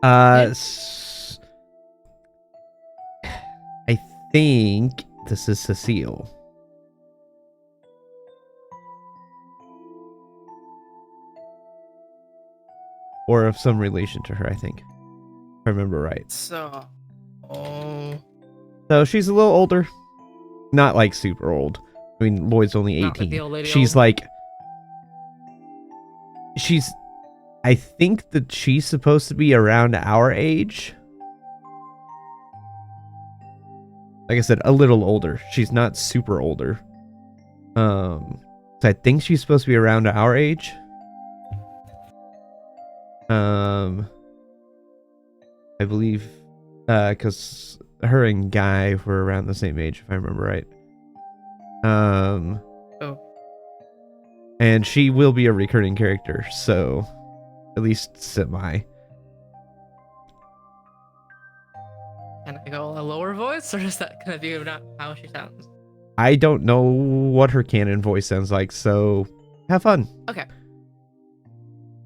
Uh, Yeah. s- I think this is Cecile. Or of some relation to her, I think. If I remember right. So, oh, So she's a little older. Not like super old. I mean, Lloyd's only Not like 18. the old lady She's old. like... She's... I think that she's supposed to be around our age. Like I said, a little older. She's not super older. So I think she's supposed to be around our age. I believe, because her and Guy were around the same age, if I remember right. Oh. And she will be a recurring character, so at least semi. Can I go a lower voice, or is that gonna be not how she sounds? I don't know what her canon voice sounds like, so have fun. Okay.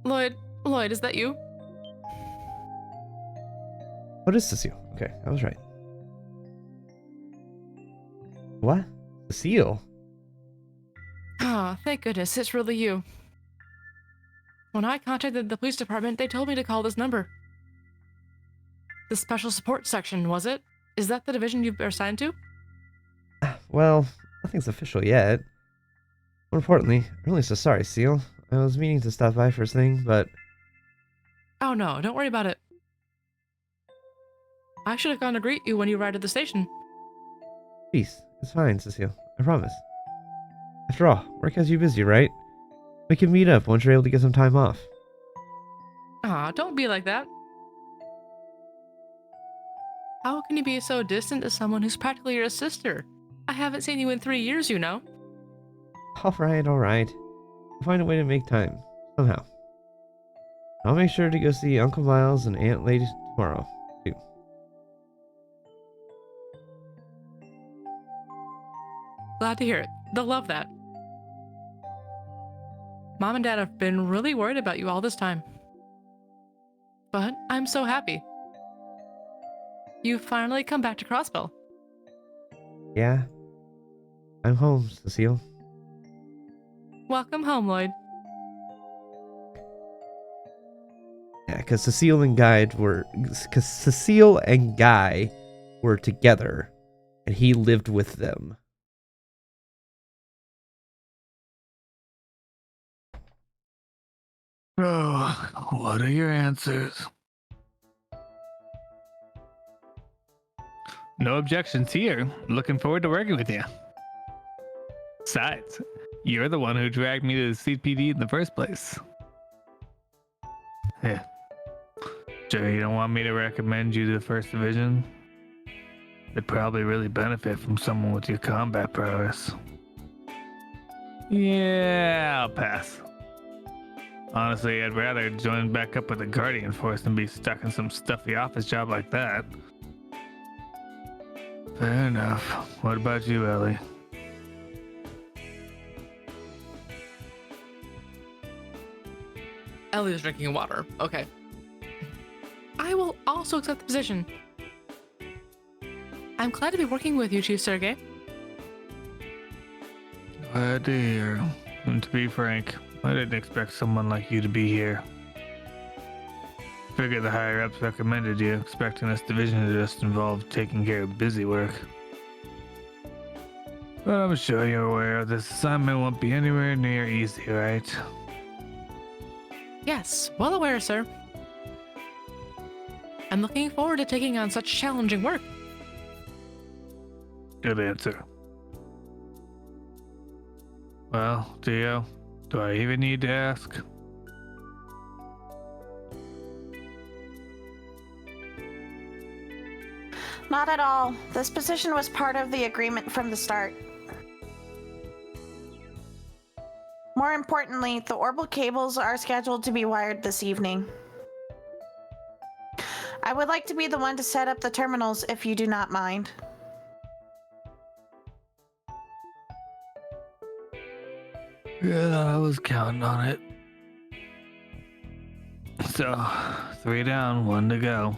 Lloyd, is that you? What is Cecile? Okay, I was right. What? Cecile? Ah, thank goodness, it's really you. When I contacted the police department, they told me to call this number. The special support section, was it? Is that the division you've been assigned to? Well, nothing's official yet. More importantly, I'm really so sorry, Seal. I was meaning to stop by first thing, but... Oh no, don't worry about it. I should have gone to greet you when you arrived at the station. Peace. It's fine, Cecile. I promise. After all, work has you busy, right? We can meet up once you're able to get some time off. Ah, don't be like that. How can you be so distant to someone who's practically your sister? I haven't seen you in 3 years, you know. Alright, alright. We'll find a way to make time. Somehow. I'll make sure to go see Uncle Miles and Aunt Lady tomorrow, too. Glad to hear it. They'll love that. Mom and Dad have been really worried about you all this time. But I'm so happy. You've finally come back to Crossbell. Yeah? I'm home, Cecile. Welcome home, Lloyd. Yeah, because Cecile and Guy were together, and he lived with them. Oh, what are your answers? No objections here. Looking forward to working with you. Besides, you're the one who dragged me to the CPD in the first place. Yeah. Sure, you don't want me to recommend you to the First Division? They'd probably really benefit from someone with your combat prowess. Yeah, I'll pass. Honestly, I'd rather join back up with the Guardian Force than be stuck in some stuffy office job like that. Fair enough. What about you, Ellie? Ellie is drinking water. Okay. I will also accept the position. I'm glad to be working with you, Chief Sergey. Glad to hear. And to be frank, I didn't expect someone like you to be here. Figured the higher ups recommended you, expecting this division to just involve taking care of busy work. But I'm sure you're aware this assignment won't be anywhere near easy, right? Yes, well aware, sir. I'm looking forward to taking on such challenging work. Good answer. Well, Dio, do I even need to ask? Not at all. This position was part of the agreement from the start. More importantly, the orbital cables are scheduled to be wired this evening. I would like to be the one to set up the terminals if you do not mind. Yeah, I was counting on it. So, 3 down, 1 to go.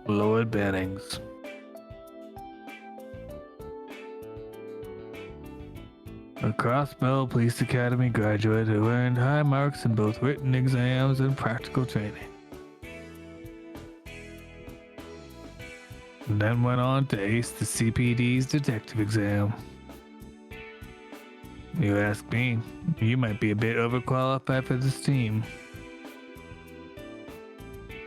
Lloyd Bannings. A Crossbell Police Academy graduate who earned high marks in both written exams and practical training. And then went on to ace the CPD's detective exam. You ask me, you might be a bit overqualified for this team.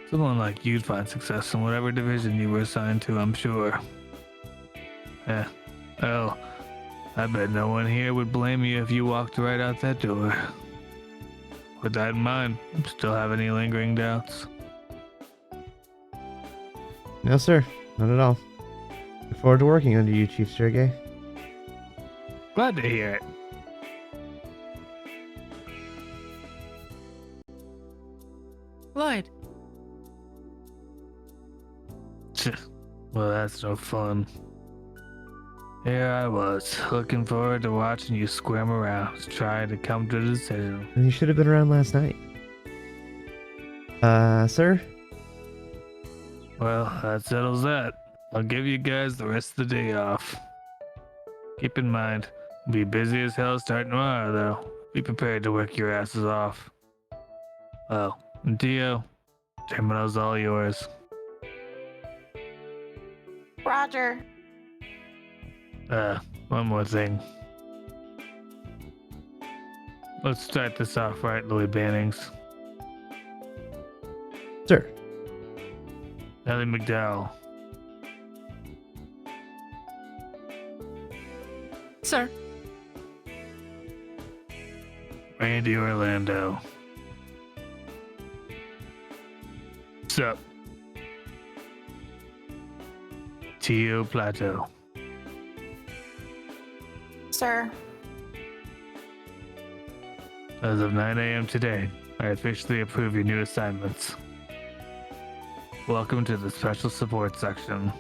Someone like you'd find success in whatever division you were assigned to, I'm sure. Well, I bet no one here would blame you if you walked right out that door. With that in mind, still have any lingering doubts? No, sir. Not at all. Look forward to working under you, Chief Sergey. Glad to hear it. Lloyd, Well, that's no fun. Here I was, looking forward to watching you squirm around, trying to come to a decision. And you should have been around last night. Sir? Well, that settles that. I'll give you guys the rest of the day off. Keep in mind, we'll be busy as hell starting tomorrow, though. Be prepared to work your asses off. Well, Dio, terminal's all yours. Roger. One more thing. Let's start this off right, Lloyd Bannings. Sir. Ellie McDowell. sir. Randy Orlando. Sup? Tio Plateau. Sir. As of 9 a.m. today, I officially approve your new assignments. Welcome to the Special Support Section.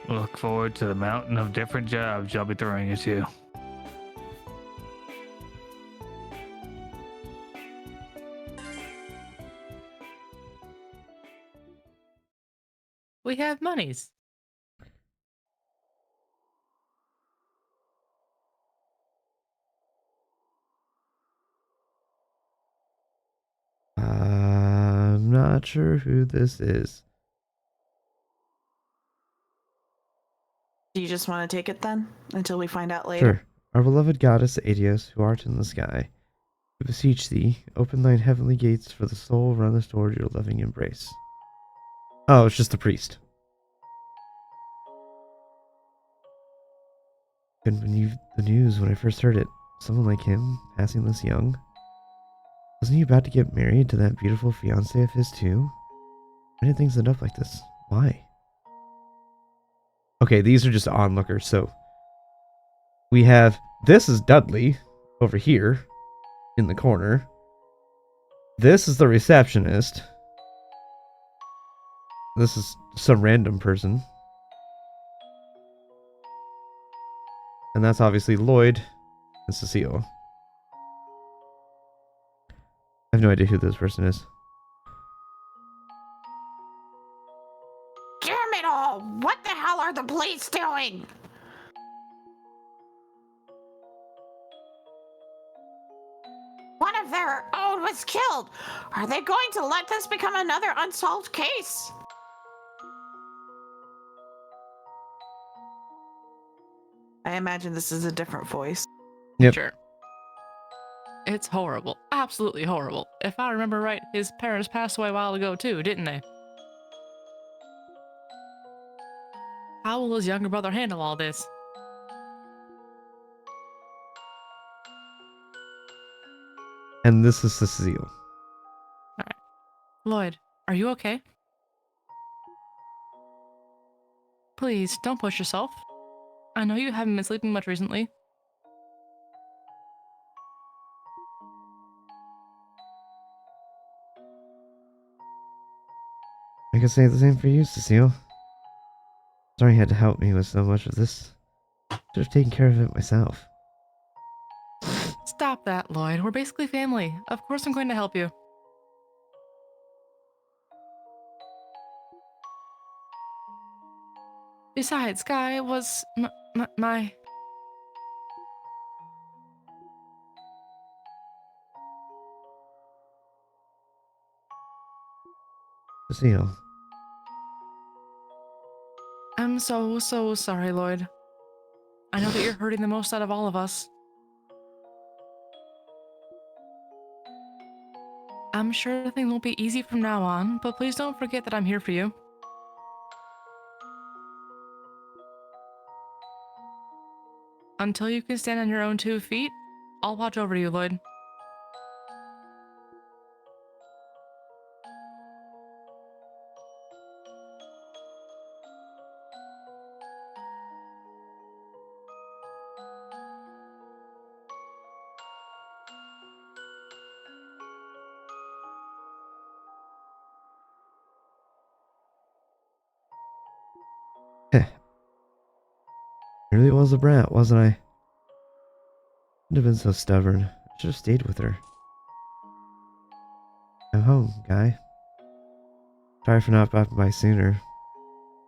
Look forward to the mountain of different jobs I'll be throwing at you. We have monies. I'm not sure who this is. Do you just want to take it then? Until we find out later? Sure. Our beloved goddess Adios, who art in the sky, we beseech thee, open thine heavenly gates for the soul runneth toward your loving embrace. Oh, it's just the priest. Couldn't believe the news when I first heard it. Someone like him, passing this young. Wasn't he about to get married to that beautiful fiancée of his too? Why did things end up like this? Why? Okay, these are just onlookers, so we have, this is Dudley over here in the corner. This is the receptionist. This is some random person. And that's obviously Lloyd and Cecile. I have no idea who this person is. Damn it all! What the hell are the police doing? One of their own was killed. Are they going to let this become another unsolved case? I imagine this is a different voice. Yep. Sure. It's horrible. Absolutely horrible. If I remember right, his parents passed away a while ago too, didn't they? How will his younger brother handle all this? And this is Cecile. Lloyd, are you okay? Please, don't push yourself. I know you haven't been sleeping much recently. I can say the same for you, Cecile. Sorry you had to help me with so much of this. Should have taken care of it myself. Stop that, Lloyd. We're basically family. Of course I'm going to help you. Besides, Guy was my... Cecile. I'm so sorry, Lloyd. I know that you're hurting the most out of all of us. I'm sure things won't be easy from now on, but please don't forget that I'm here for you. Until you can stand on your own 2 feet, I'll watch over you, Lloyd. Really was a brat, wasn't I? Shouldn't have been so stubborn. I should have stayed with her. I'm home, Guy. Sorry for not popping by sooner.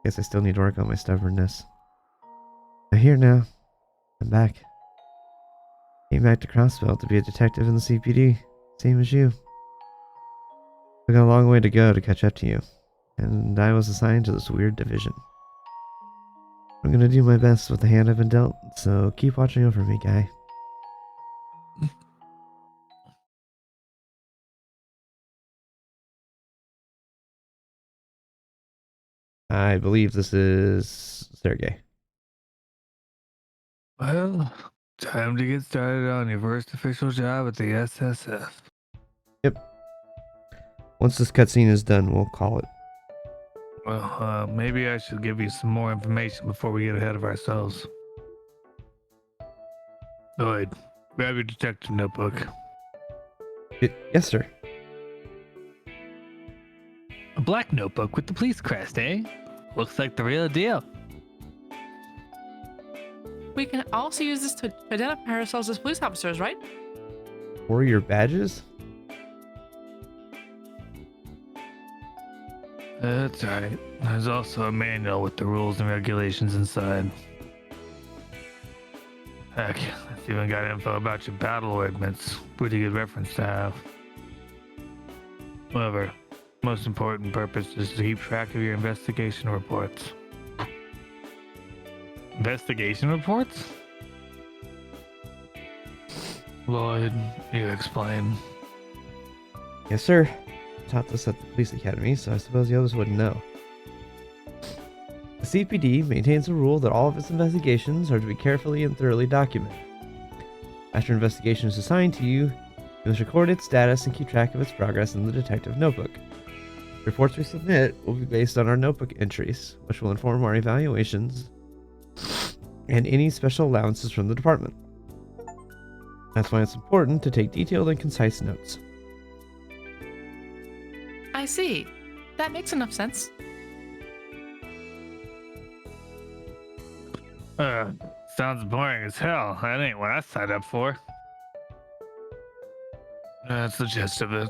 Guess I still need to work on my stubbornness. I'm here now. I'm back. Came back to Crossbell to be a detective in the CPD, same as you. I got a long way to go to catch up to you, and I was assigned to this weird division. I'm gonna do my best with the hand I've been dealt, so keep watching over me, Guy. I believe this is Sergey. Well, time to get started on your first official job at the SSF. Yep. Once this cutscene is done, we'll call it. Well, maybe I should give you some more information before we get ahead of ourselves. Lloyd, grab your detective notebook. Yes, sir. A black notebook with the police crest, eh? Looks like the real deal. We can also use this to identify ourselves as police officers, right? Or your badges? That's right. There's also a manual with the rules and regulations inside. Heck, it's even got info about your battle ordnance. Pretty good reference to have. However, most important purpose is to keep track of your investigation reports. Investigation reports? Lloyd, you explain. Yes, sir. Taught this at the police academy, so I suppose the others wouldn't know. The CPD maintains a rule that all of its investigations are to be carefully and thoroughly documented. After an investigation is assigned to you, you must record its status and keep track of its progress in the detective notebook. Reports we submit will be based on our notebook entries, which will inform our evaluations and any special allowances from the department. That's why it's important to take detailed and concise notes. I see. That makes enough sense. Sounds boring as hell. That ain't what I signed up for. That's the gist of it.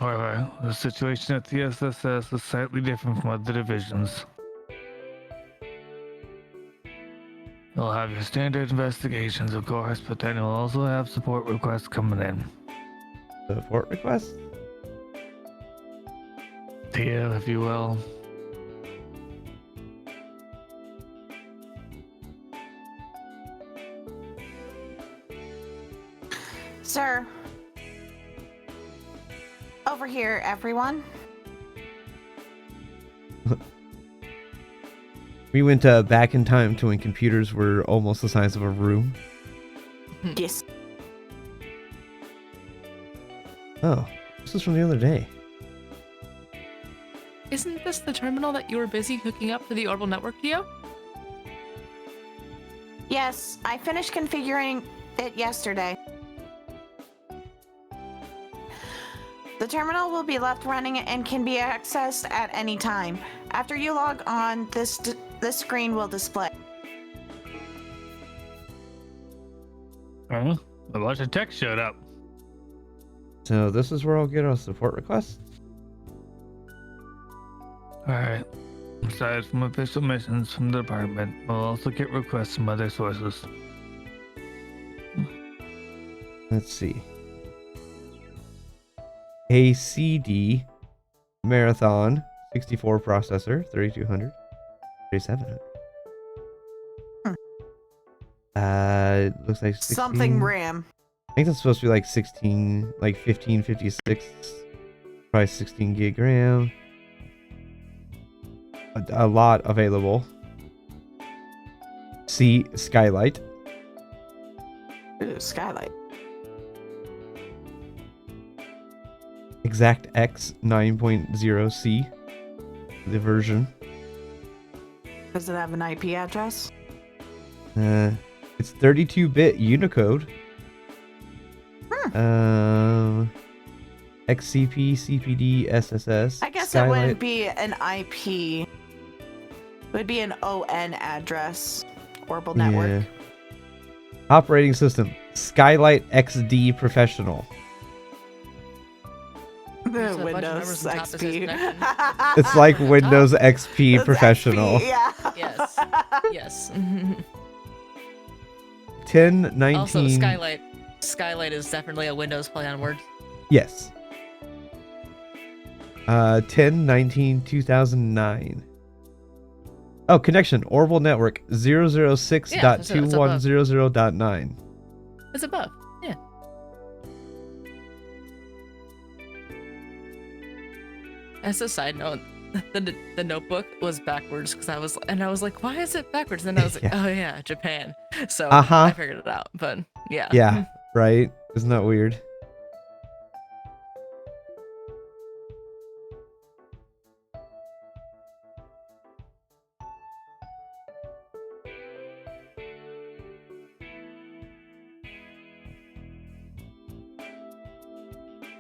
However, the situation at the SSS is slightly different from other divisions. You'll have your standard investigations, of course, but then you'll also have support requests coming in. Support requests? Yeah, if you will. Sir. Over here, everyone. We went back in time to when computers were almost the size of a room. Yes. Oh, this is from the other day. Isn't this the terminal that you were busy hooking up to the orbital network, Geo? Yes, I finished configuring it yesterday. The terminal will be left running and can be accessed at any time. After you log on, this screen will display. Huh? A bunch of tech showed up. So this is where I'll get our support requests. Alright. Aside from official missions from the department, we'll also get requests from other sources. Let's see. ACD Marathon 64 processor, 3200, 3700. Looks like 16, Something RAM. I think that's supposed to be like 16, like 1556, probably 16 gig RAM. A lot available. C Skylight. Ooh, Skylight. Exact X 9.0C. The version. Does it have an IP address? It's 32-bit Unicode. XCP, CPD, SSS. I guess Skylight. it wouldn't be an IP. It would be an ON address. Orbital Network. Yeah. Operating system Skylight XD Professional. There's a bunch of Windows numbers on top that says XP. connection. It's like Windows XP That's Professional. XP, yeah. Yes. Yes. 1019. Also, Skylight. Skylight is definitely a Windows play on words. Yes. 10/19/2009. Oh, connection Orbital Network 006.2100.9. It's above. Yeah. As a side note, the notebook was backwards because I was like, why is it backwards? And then I was like, Yeah. oh yeah, Japan. So Uh-huh. I figured it out. But yeah. Yeah, right? Isn't that weird?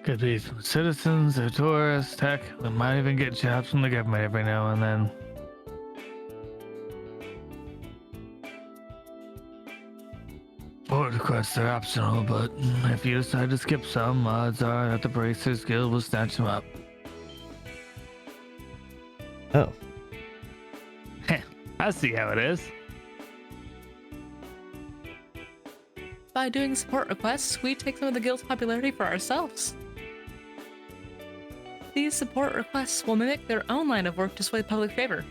Could be from citizens or tourists, tech. We might even get jobs from the government every now and then. Board requests are optional, but if you decide to skip some, odds are that the Bracers Guild will snatch them up. Oh. I see how it is. By doing support requests, we take some of the guild's popularity for ourselves. These support requests will mimic their own line of work to sway public favor.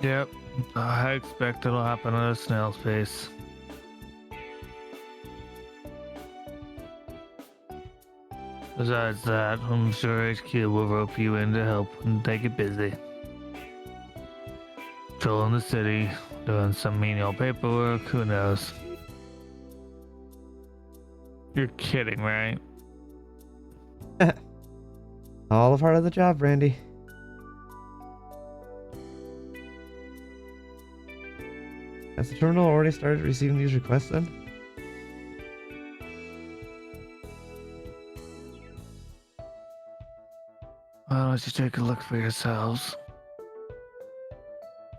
Yep, I expect it'll happen at a snail's pace. Besides that, I'm sure HQ will rope you in to help when they get busy. Patrolling the city, doing some menial paperwork, who knows? You're kidding, right? All a part of the job, Randy. Has the terminal already started receiving these requests then? Why don't you take a look for yourselves?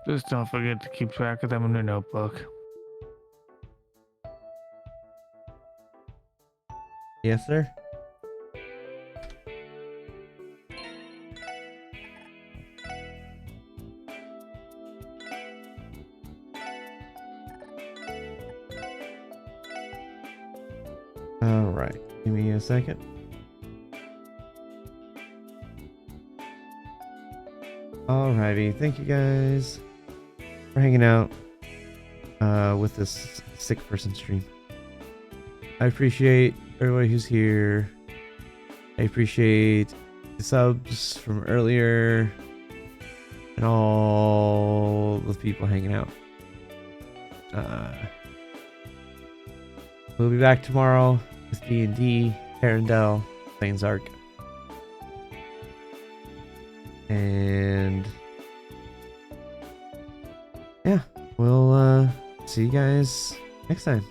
Just don't forget to keep track of them in your notebook. Yes, sir. All right, give me a second. Alrighty, thank you guys for hanging out with this sick person stream. I appreciate everybody who's here. I appreciate the subs from earlier and all the people hanging out. We'll be back tomorrow with D&D, Arendelle, Plains Arc. And yeah, we'll see you guys next time.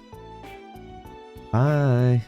Bye.